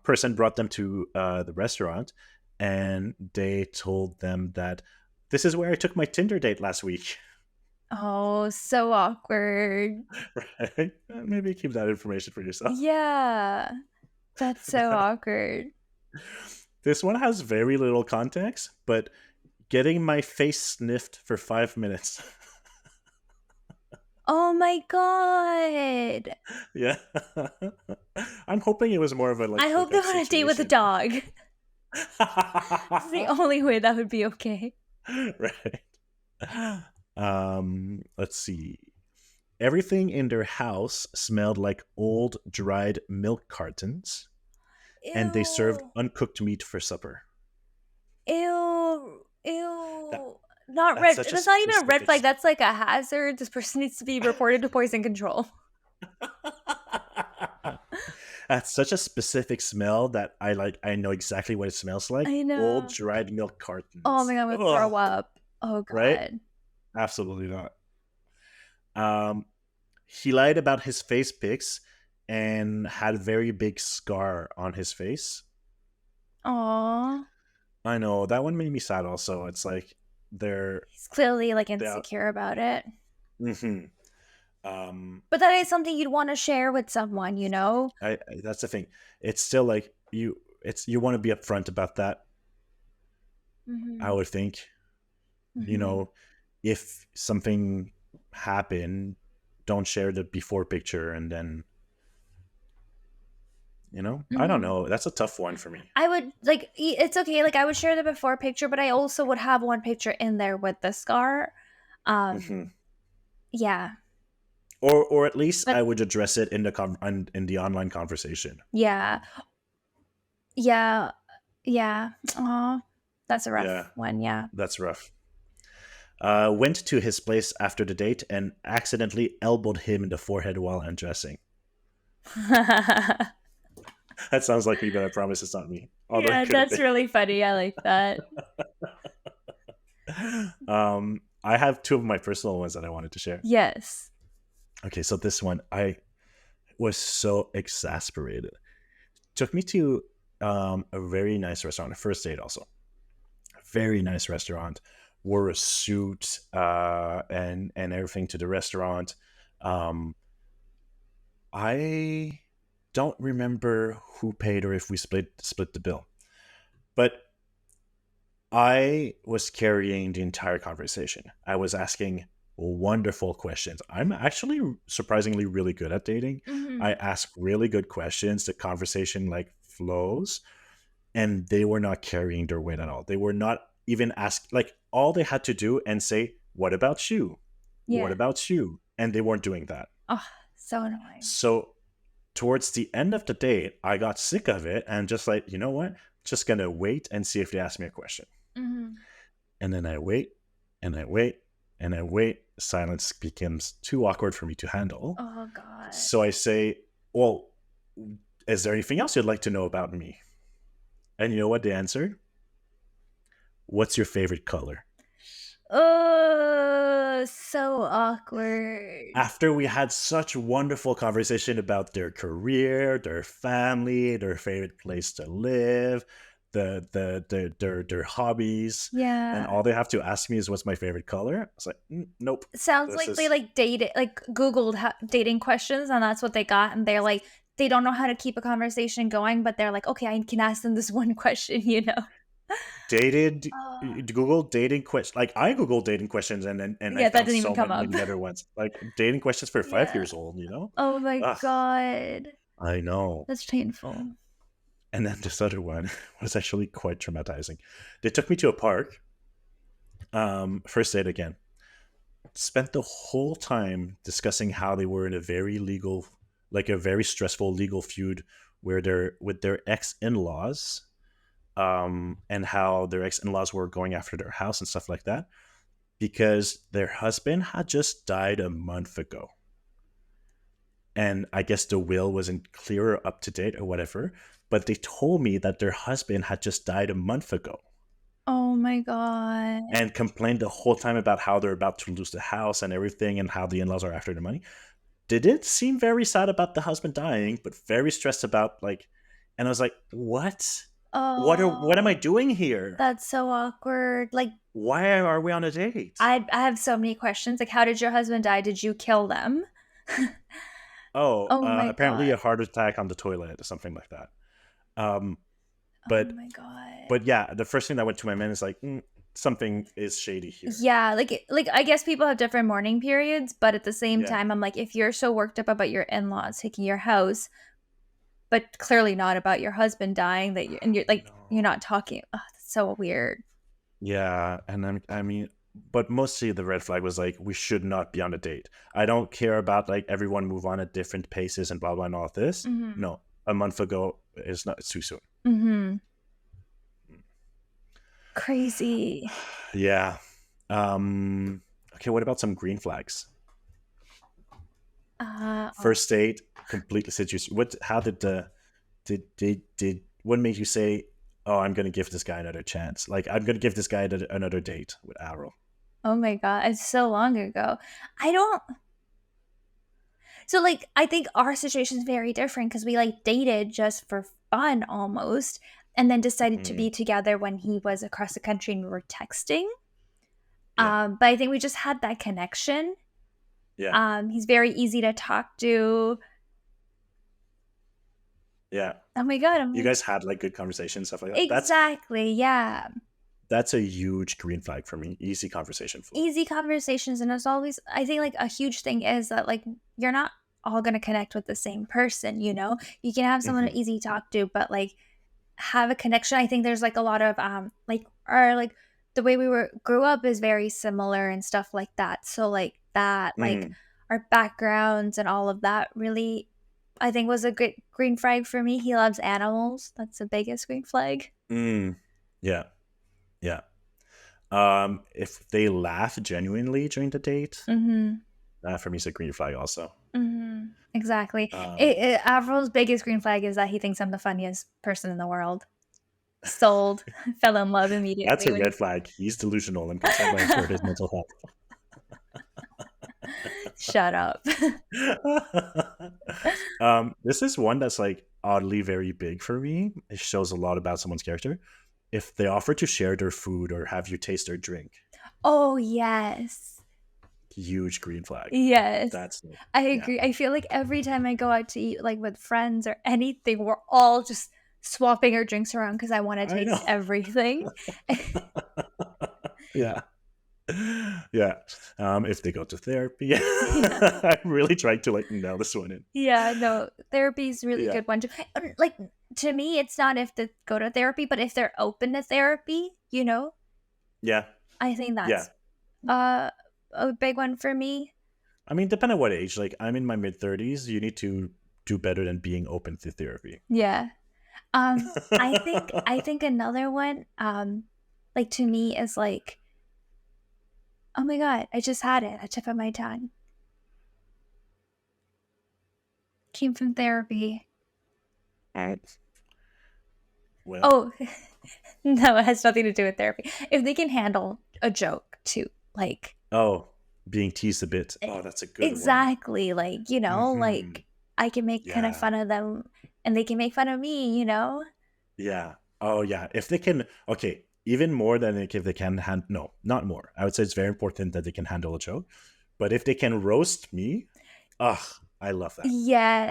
Person brought them to the restaurant, and they told them that this is where I took my Tinder date last week. Oh, so awkward. Right? Maybe keep that information for yourself. Yeah. That's so awkward. This one has very little context, but getting my face sniffed for 5 minutes. Oh my god. Yeah. I'm hoping it was more of a I like hope they're hookup on a date with a situation. dog. It's the only way that would be okay. Right. Let's see. Everything in their house smelled like old dried milk cartons, and they served Ew. uncooked meat for supper. Ew. That Ew. Not that's red. such a That's not even a red specific. flag. That's like a hazard. This person needs to be reported to poison control. That's such a specific smell that I know exactly what it smells like. I Old know. dried milk Oh my cartons. god, I would Ugh. throw up. Oh Right? god. Absolutely not. Um, he lied about his face pics and had a very big scar on his face. Aw. I know that one made me sad. Also, it's like they're He's clearly, like, they're. insecure about it. hmm Um, But that is something you'd wanna share with someone, you know? that's the thing. It's still like you. It's you want to be upfront about that. I Mhm. would think. You Mhm. know, if something happened, don't share the before picture, and then I don't Mhm. know. That's a tough one for me. I would like it's okay, like I would share the before picture, but I also would have one picture in there with the scar. Um, hmm yeah. or at least But I would address it in in the online conversation. yeah. Yeah. Yeah. Aw. That's a rough Yeah, one, yeah. that's rough. Went to his place after the date and accidentally elbowed him in the forehead while undressing. That sounds like me, but I promise it's not me. Although it Yeah, could have that's been. really funny, I like that. I have two of my personal ones that I wanted to share. Yes. Okay, so this one, I was so exasperated. Took me to a very nice restaurant, a first date also. Very nice restaurant. Wore a suit and everything to the restaurant. Um, I don't remember who paid or if we split the bill, but I was carrying the entire conversation. I was asking wonderful questions. I'm actually surprisingly really good at dating. I Mhm. ask really good questions. The conversation like flows, and they were not carrying their weight at all. They were not even ask like all they had to do and say, "What about you? What Yeah. about you?" And they weren't doing that. Oh, so annoying. So towards the end of the date, I got sick of it and just like, you know what? Just gonna wait and see if they ask me a question. Mhm. And then I wait and I wait and I wait. Silence becomes too awkward for me to handle. Oh god. So I say, "Well, is there anything else you'd like to know about me?" And you know what they answered? "What's your favorite color?" Oh, so awkward. After we had such wonderful conversation about their career, their family, their favorite place to live, their hobbies, and Yeah. all they have to ask me is what's my favorite color. I was like, nope. Sounds This like they, is like, dated like, Googled ho dating questions, and that's what they got, and they're like they don't know how to keep a conversation going, but they're like, "Okay, I can ask them this one question," you know? dated. Oh. Google dating questions. Like I Google dating questions, and I Yeah, that found didn't even so come many, up. many better ones. Like dating questions for five Yeah. years old. Oh my Ugh, god. I know. That's painful. And then this other one was actually quite traumatizing. They took me to a park. First date again. Spent the whole time discussing how they were in a very legal, like a very stressful legal feud where they're with their ex in laws, and how their ex in laws were going after their house and stuff like that because their husband had just died a month ago. And I guess the will wasn't clear or up to date or whatever, but they told me that their husband had just died a month ago Oh my god. and complained the whole time about how they're about to lose the house and everything and how the in laws are after the money. They did seem very sad about the husband dying, but very stressed about like, and I was like, what? What am I Oh, doing here? that's so awkward. Like, Why are we on a date? I have so many questions, like, how did your husband die? Did you kill them? Oh, Oh my apparently god. a heart attack on the toilet or something like that. Um, Oh but my god. but yeah, the first thing that went to my mind is like, something is shady here. Yeah, like, I guess people have different mourning periods, but at the same Yeah, time, I'm like, if you're so worked up about your in-laws taking your house, but clearly not about your husband dying that you're I like, you're know. not talking that's so weird. Yeah, and I mean, but mostly the red flag was like we should not be on a date. I don't care about like everyone move on at different paces and blah blah and all this. Mhm. No, a month ago is not it's too soon. Mhm. Crazy. Yeah. Okay, what about some green flags? Oh, First date, completely situation. What? How did the? did what made you say, "Oh, I'm gonna give this guy another chance"? Like, I'm gonna give this guy another date with Arrow. Oh my god, it's so long ago. I don't So, like, I think our situation is very different because we, like, dated just for fun almost, and then decided to Mm, be together when he was across the country and we were texting. yeah, But I think we just had that connection. yeah, He's very easy to talk to. yeah. Oh my god, I'm You like guys had like good conversations, stuff like that. exactly, yeah. That's a huge green flag for me. Easy conversation flow. Easy conversations, and it's always I think, like, a huge thing is that, like, you're not all gonna connect with the same person, you know? You can have someone Hmm. easy to talk to, but, like, have a connection. I think there's, like, a lot of, like, our, like the way we were grew up is very similar and stuff like that. So, like, that, like, Mm, our backgrounds and all of that really, I think, was a good green flag for me. He loves animals. That's the biggest green flag. mm, yeah, yeah. If they laugh genuinely during the date, Mhm. that for me is a green flag also. Mhm. Exactly. Um, Avril's biggest green flag is that he thinks I'm the funniest person in the world. Sold. Fell in love that's immediately a when red flag. He's delusional. I'm concerned by for his mental Shut up. health. This is one that's like oddly very big for me. It shows a lot about someone's character. If they offer to share their food or have you taste their drink, Oh, yes. huge green flag. Yes. That's I yeah. agree. I feel like every time I go out to eat, like, with friends or anything, we're all just swapping our drinks around because I wanna I know. taste everything. Yeah. Yeah. If they go to therapy, Yeah. I'm really trying to like nail this one in. Yeah, no, therapy's a really Yeah. good one too. Like, to me, it's not if they go to therapy, but if they're open to therapy, you know? Yeah. I think Yeah. that's, uh, a big one for me. I mean, depending on what age. Like, I'm in my mid 30s. You need to do better than being open to therapy. Yeah. I think another one, like, to me is like, oh my god, I just had it, a tip of my tongue. Came from therapy. Alright. Well, Oh, no, it has nothing to do with therapy. If they can handle a joke too, like oh, being teased a bit. e Oh, that's a good one. exactly, like, Hmm. like, I can make kinda Yeah. fun of them and they can make fun of me, you know? Yeah. Oh, yeah. If they can, okay, even more than like if they can no, not more. I would say it's very important that they can handle a joke. But if they can roast me, ugh, I love that.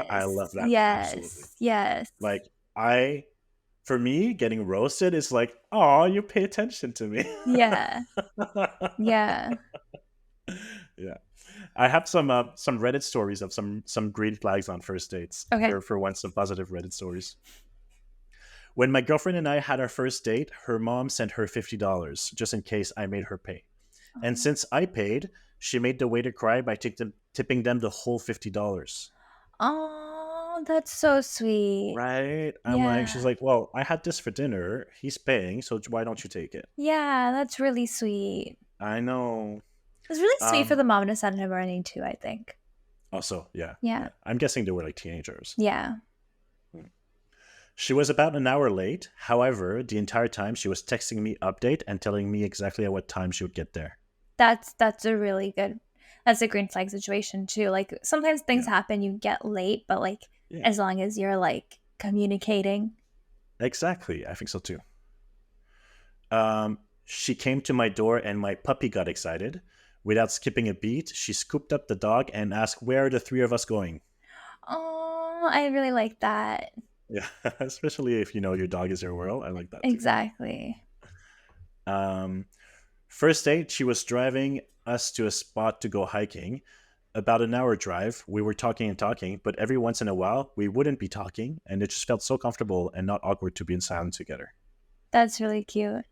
I love Yes, that. Absolutely. yes, yes. Like, I, for me, getting roasted is like, oh, you pay attention to me. Yeah, yeah. Yeah. I have some Reddit stories of some green flags on first dates Okay. for once some positive Reddit stories. When my girlfriend and I had our first date, her mom sent her $50 just in case I made her pay. And since I paid, she made the waiter cry by tipping them the whole $50. Oh, that's so sweet. Right? I'm like, she's Yeah. like, well, I had this for dinner. He's paying, so why don't you take it? Yeah, that's really sweet. I know. It's really sweet for Um. the mom to send him running too, I think. Also, yeah, Yeah. yeah. I'm guessing they were like teenagers. Yeah. Hmm. She was about an hour late. However, the entire time she was texting me update and telling me exactly at what time she would get there. That's a really good that's a green flag situation too. Like, sometimes things Yeah. happen, you get late, but, like, Yeah. as long as you're, like, communicating. Exactly. I think so too. She came to my door and my puppy got excited. Without skipping a beat, she scooped up the dog and asked, "Where are the three of us going?" Oh, I really like that. Yeah, especially if you know your dog is your world. I like that too. Exactly. Um, First date, she was driving us to a spot to go hiking. About an hour drive, we were talking and talking, but every once in a while, we wouldn't be talking, and it just felt so comfortable and not awkward to be in silence together. That's really cute.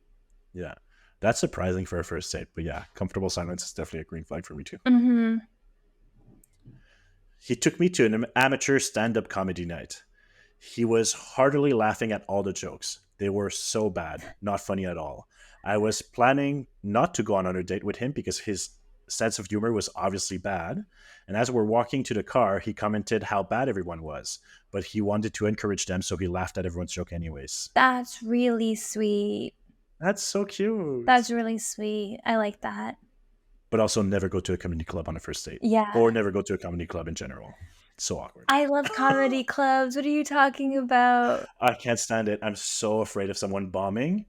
Yeah, that's surprising for a first date, but yeah, comfortable silence is definitely a green flag for me too. Mhm. He took me to an amateur stand up comedy night. He was heartily laughing at all the jokes. They were so bad, not funny at all. I was planning not to go on another date with him because his sense of humor was obviously bad. And as we're walking to the car, he commented how bad everyone was, but he wanted to encourage them, so he laughed at everyone's joke anyways. That's really sweet. That's so cute. That's really sweet. I like that. But also never go to a comedy club on a first date, Yeah. or never go to a comedy club in general. It's so awkward. I love comedy clubs. What are you talking about? I can't stand it. I'm so afraid of someone bombing.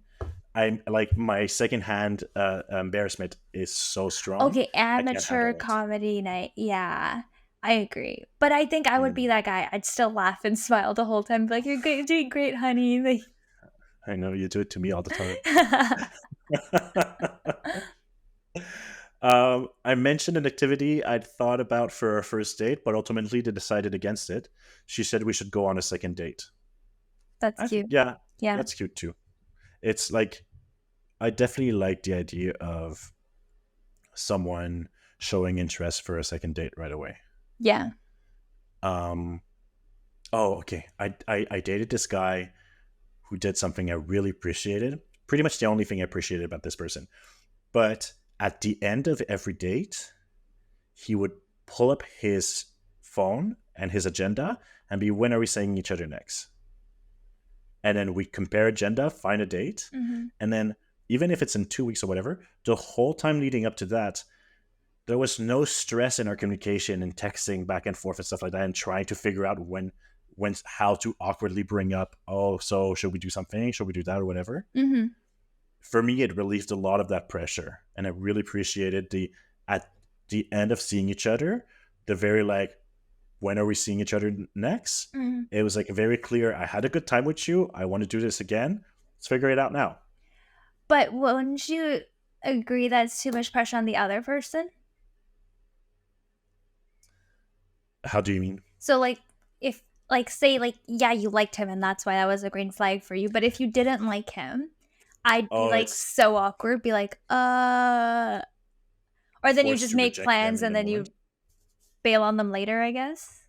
I'm like my secondhand embarrassment is so strong. Okay, I can't amateur handle it. comedy night. Yeah, I agree. But I think I would be Mm, that guy. I'd still laugh and smile the whole time. Be like, you're great, doing great, honey. Like, I know you do it to me all the time. I mentioned an activity I'd thought about for our first date, but ultimately they decided against it. She said we should go on a second date. That's cute. Yeah, Yeah. that's cute too. It's like I definitely like the idea of someone showing interest for a second date right away. Yeah. Um, oh, okay. I dated this guy who did something I really appreciated. Pretty much the only thing I appreciated about this person. But at the end of every date, he would pull up his phone and his agenda and be, when are we seeing each other next? And then we compare agenda, find a date, Hmm. and then even if it's in 2 weeks or whatever, the whole time leading up to that, there was no stress in our communication and texting back and forth and stuff like that, and trying to figure out when how to awkwardly bring up, oh, so should we do something? Should we do that or whatever? Hmm. For me, it relieved a lot of that pressure, and I really appreciated the at the end of seeing each other, the very like, when are we seeing each other next? Hmm. It was like very clear. I had a good time with you. I want to do this again. Let's figure it out now. But wouldn't you agree that's too much pressure on the other person? How do you mean? So, like, if, like, say, like, yeah, you liked him and that's why that was a green flag for you. But if you didn't like him, I'd be Oh, like it's so awkward, be like, or then you forced just to make reject them plans in and the then moment. you bail on them later, I guess.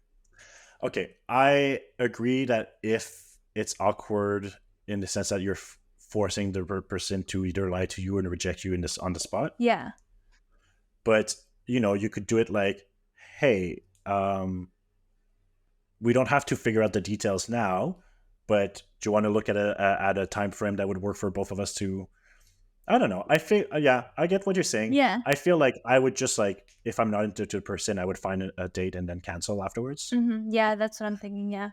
Okay, I agree that if it's awkward in the sense that you're forcing the person to either lie to you and reject you in this on the spot, Yeah. but you could do it like, hey, we don't have to figure out the details now, but do you want to look at a time frame that would work for both of us to? I don't know. I feel yeah, I get what you're saying. Yeah. I feel like I would just like, if I'm not into the person, I would find a date and then cancel afterwards. Yeah, that's what I'm thinking. Yeah.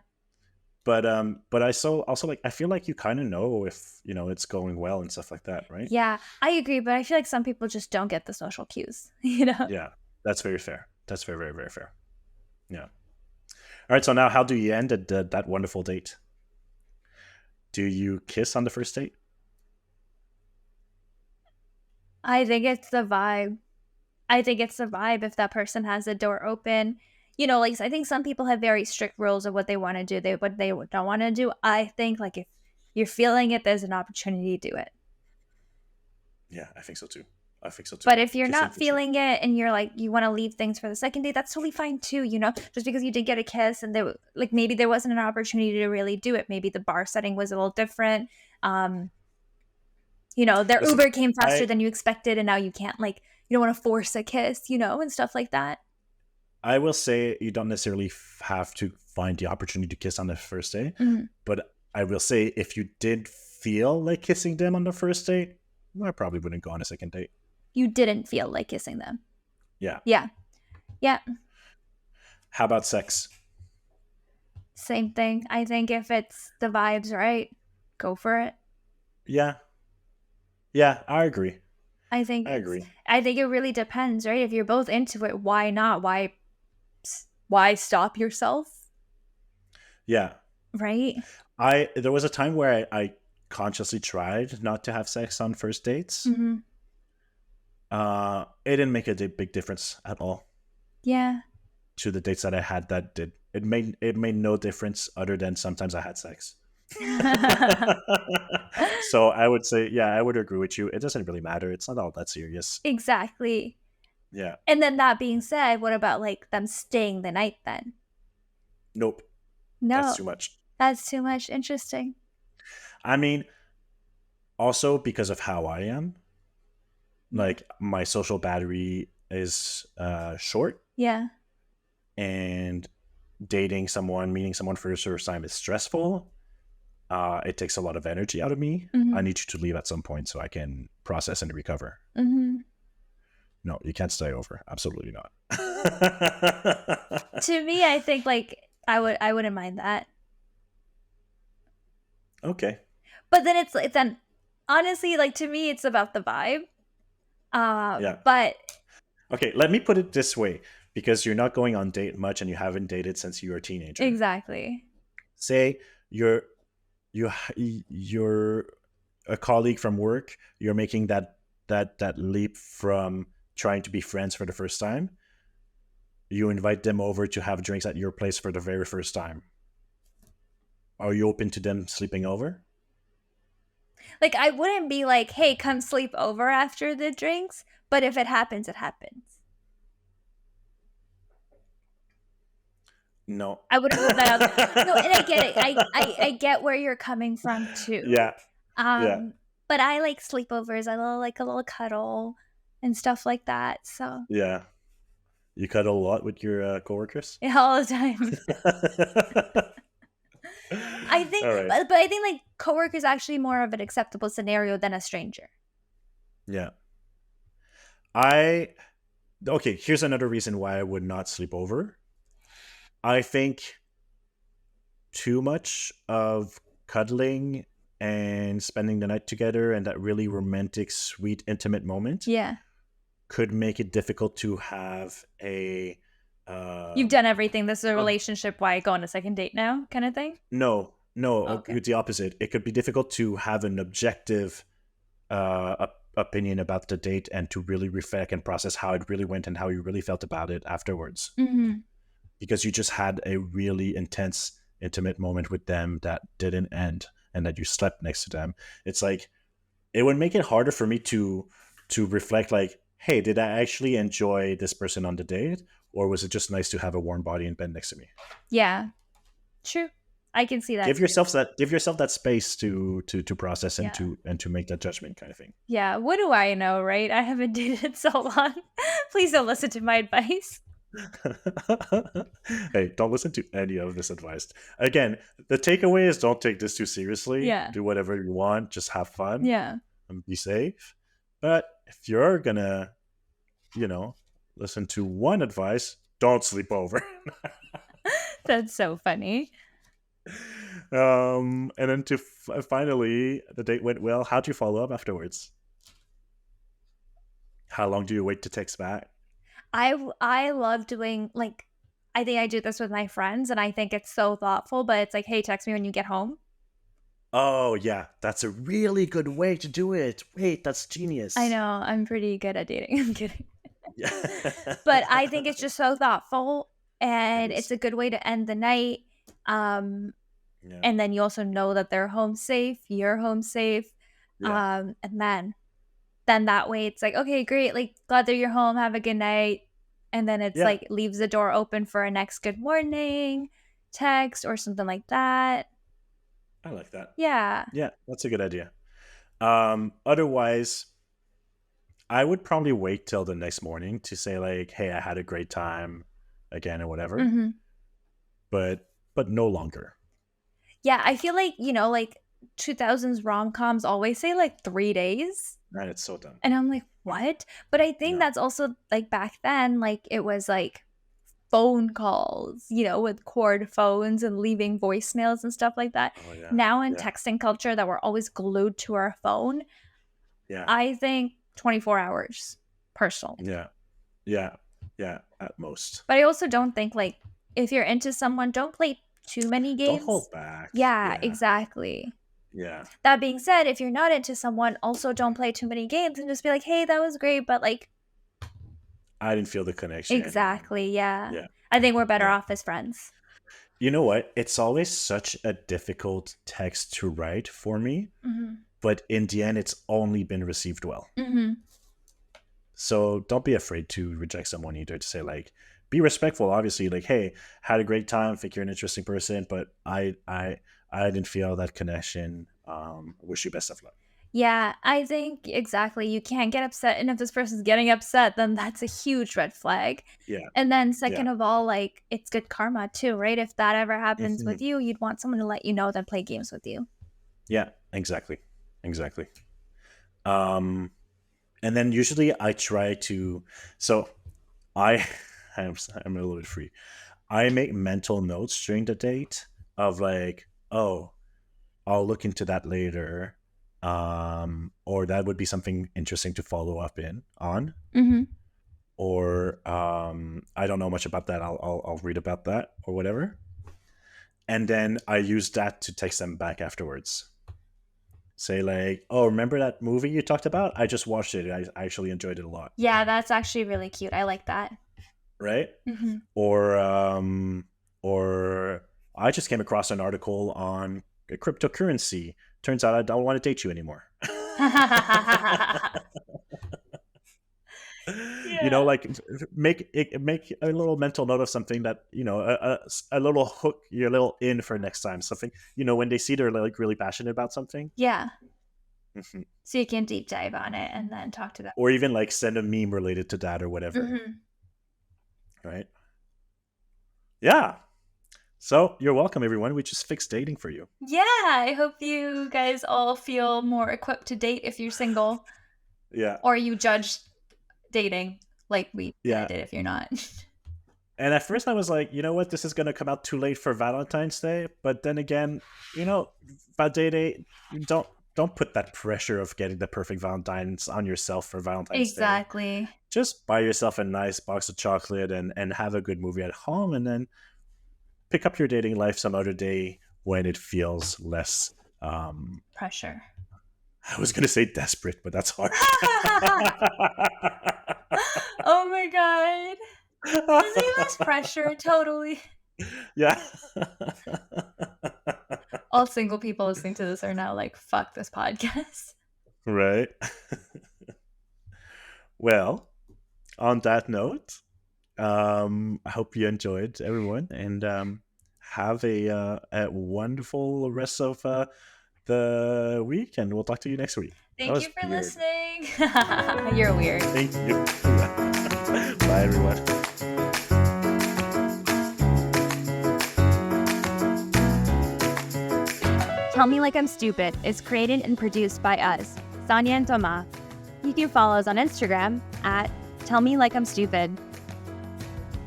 But I also like, I feel like you kind of know if it's going well and stuff like that, right? Yeah, I agree, but I feel like some people just don't get the social cues, you know? Yeah, that's very fair. That's very, very, very fair. Yeah. All right. So now, how do you end that wonderful date? Do you kiss on the first date? I think it's the vibe. I think it's the vibe if that person has the door open. Like I think some people have very strict rules of what they want to do, what they don't want to do. I think like if you're feeling it, there's an opportunity to do it. Yeah, I think so too. I think so too. But if you're Kissing not for sure. feeling it and you're like you want to leave things for the second date, that's totally fine too. Just because you did get a kiss and there like maybe there wasn't an opportunity to really do it. Maybe the bar setting was a little different. Um, their Listen, Uber came faster I than you expected and now you can't like you don't want to force a kiss, and stuff like that. I will say you don't necessarily have to find the opportunity to kiss on the first day, Mhm. but I will say if you did feel like kissing them on the first date, I probably wouldn't go on a second date. You didn't feel like kissing them. Yeah. Yeah. Yeah. How about sex? Same thing. I think if it's the vibes right, go for it. Yeah. Yeah, I agree. I think I it's agree. I think it really depends, right? If you're both into it, why not? Why stop yourself, Yeah. right? I There was a time where I consciously tried not to have sex on first dates. Mhm. It didn't make a big difference at all Yeah. to the dates that I had that did. It made no difference other than sometimes I had sex. So I would say, yeah, I would agree with you. It doesn't really matter. It's not all that serious. Exactly. Yeah. And then that being said, what about like them staying the night then? Nope. That's No, too much. that's too much. Interesting. I mean, also because of how I am, Yeah. like my social battery is short, Yeah. and dating someone, meeting someone for the first time is stressful. It takes a lot of energy out of me. I Mhm. need you to leave at some point so I can process and recover. Mhm. No, you can't stay over. Absolutely not. To me, I think, like, I wouldn't mind that. Okay. But then it's then honestly, like, to me, it's about the vibe. Yeah. But Okay. Let me put it this way, because you're not going on date much and you haven't dated since you were a teenager. exactly. Say you're you you're a colleague from work. You're making that leap from trying to be friends for the first time. You invite them over to have drinks at your place for the very first time. Are you open to them sleeping over? Like, I wouldn't be like, "Hey, come sleep over after the drinks," but if it happens, it happens. No. I wouldn't rule that out. No, and I get it. I get where you're coming from too. Yeah. Yeah. Um, but I like sleepovers. I like a little cuddle and stuff like that. So Yeah. You cuddle a lot with your coworkers? yeah, all the time. I think, All right. but I think like coworkers actually more of an acceptable scenario than a stranger. Yeah. I Okay, here's another reason why I would not sleep over. I think too much of cuddling and spending the night together and that really romantic, sweet, intimate moment Yeah, could make it difficult to have you've um done everything. This is a a relationship. Why go on a second date now? Kind of thing. no, Okay. it's the opposite. It could be difficult to have an objective opinion about the date and to really reflect and process how it really went and how you really felt about it afterwards, Hmm. because you just had a really intense, intimate moment with them that didn't end and that you slept next to them. It's like it would make it harder for me to reflect, like, hey, did I actually enjoy this person on the date, or was it just nice to have a warm body in bed next to me? Yeah, true. I can see that too. Give yourself that space to process and Yeah. to make that judgment kind of thing. Yeah, what do I know, right? I haven't dated so long. Please don't listen to my advice. Hey, don't listen to any of this advice. Again, the takeaway is don't take this too seriously. Yeah. Do whatever you want, just have fun Yeah. and be safe. But if you're gonna, you know, listen to one advice, don't sleep over. That's so funny. And then finally, the date went well. How'd you follow up afterwards? How long do you wait to text back? I love doing like I think I do this with my friends and I think it's so thoughtful, but it's like, "Hey, text me when you get home." Oh yeah, that's a really good way to do it. Wait, that's I genius. know, I'm pretty good at dating. I'm kidding. Yeah. But I think it's just so thoughtful It and it's is. a good way to end the night. Um Yeah. and then you also know that they're home safe, you're home safe. Yeah. And then that way it's like, "Okay, great. Like glad that you're home. Have a good night." And then it's Yeah. like leaves the door open for a next good morning text or something like that. I like that. Yeah. Yeah, that's a good idea. Otherwise, I would probably wait till the next morning to say like, "Hey, I had a great time again," or whatever. Mhm. But no longer. Yeah, I feel like, like 2000s rom-coms always say like 3 days, And it's so done. and I'm like, "What?" But I think Yeah. that's also like back then, like it was like phone calls, with cord phones and leaving voicemails and stuff like that. Oh yeah. Now in Yeah. texting culture that we're always glued to our phone, Yeah. I think 24 hours personally. Yeah. Yeah. Yeah. At most. But I also don't think like if you're into someone, don't play too many Don't games. hold back. Yeah, Yeah. exactly. Yeah. That being said, if you're not into someone, also don't play too many games and just be like, "Hey, that was great," but like I didn't feel the connection. exactly, yeah. Yeah. I think we're better Yeah. off as friends. You know what? It's always such a difficult text to write for me, Mhm. but in the end, it's only been received well. Mhm. So don't be afraid to reject someone either. To say like, be respectful. Obviously, like, hey, had a great time. Think you're an interesting person, but I didn't feel that connection. Wish you best of luck. Yeah, I think exactly. You can't get upset, and if this person's getting upset, then that's a huge red flag. Yeah, And then yeah, second of all, like, it's good karma too, right? If that ever happens hmm with you, you'd want someone to let you know than play games with you. yeah, exactly, exactly. Um, and then usually I try to. So I, I'm a little bit free. I make mental notes during the date of like, oh, I'll look into that later, or that would be something interesting to follow up in on, Mhm. or I don't know much about that. I'll read about that or whatever, and then I use that to text them back afterwards. Say like, oh, remember that movie you talked about? I just watched it. I actually enjoyed it a lot, Yeah, that's actually really cute. I like that. right? Mhm. Or or I just came across an article on cryptocurrency. Turns out I don't want to date you anymore. Yeah. Like make a little mental note of something that a little hook, your little in for next time. Something when they see they're like really passionate about something. Yeah. Mhm. So you can deep dive on it and then talk to them. Or even like send a meme related to that or whatever, Mhm. right? Yeah. So you're welcome, everyone. We just fixed dating for you. Yeah, I hope you guys all feel more equipped to date if you're single Yeah. or you judge dating like we kind of Yeah. did if you're not. And at first I was like, you know what, this is gonna come out too late for Valentine's Day. But then again, Valentine's Day, don't put that pressure of getting the perfect Valentine's on yourself for Valentine's Day. Exactly. Just buy yourself a nice box of chocolate and have a good movie at home, and then pick up your dating life some other day when it feels less. Um, Pressure. I was gonna say desperate, but that's harsh. Oh my god. There's any less pressure, totally. Yeah. All single people listening to this are now like, fuck this podcast. Right. Well, on that note, I hope you enjoyed, everyone, and have a wonderful rest of the week, and we'll talk to you next week. That Thank you was for weird. listening. You're weird. Thank you. Bye, everyone. Tell Me Like I'm Stupid is created and produced by us, Saniya and Thomas. You can follow us on Instagram at Tell Me Like I'm Stupid.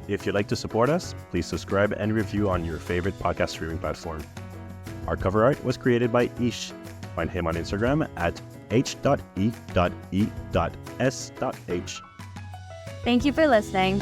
If you'd like to support us, please subscribe and review on your favorite podcast streaming platform. Our cover art was created by Ish. Find him on Instagram at h.e.e.s.h. Thank you for listening.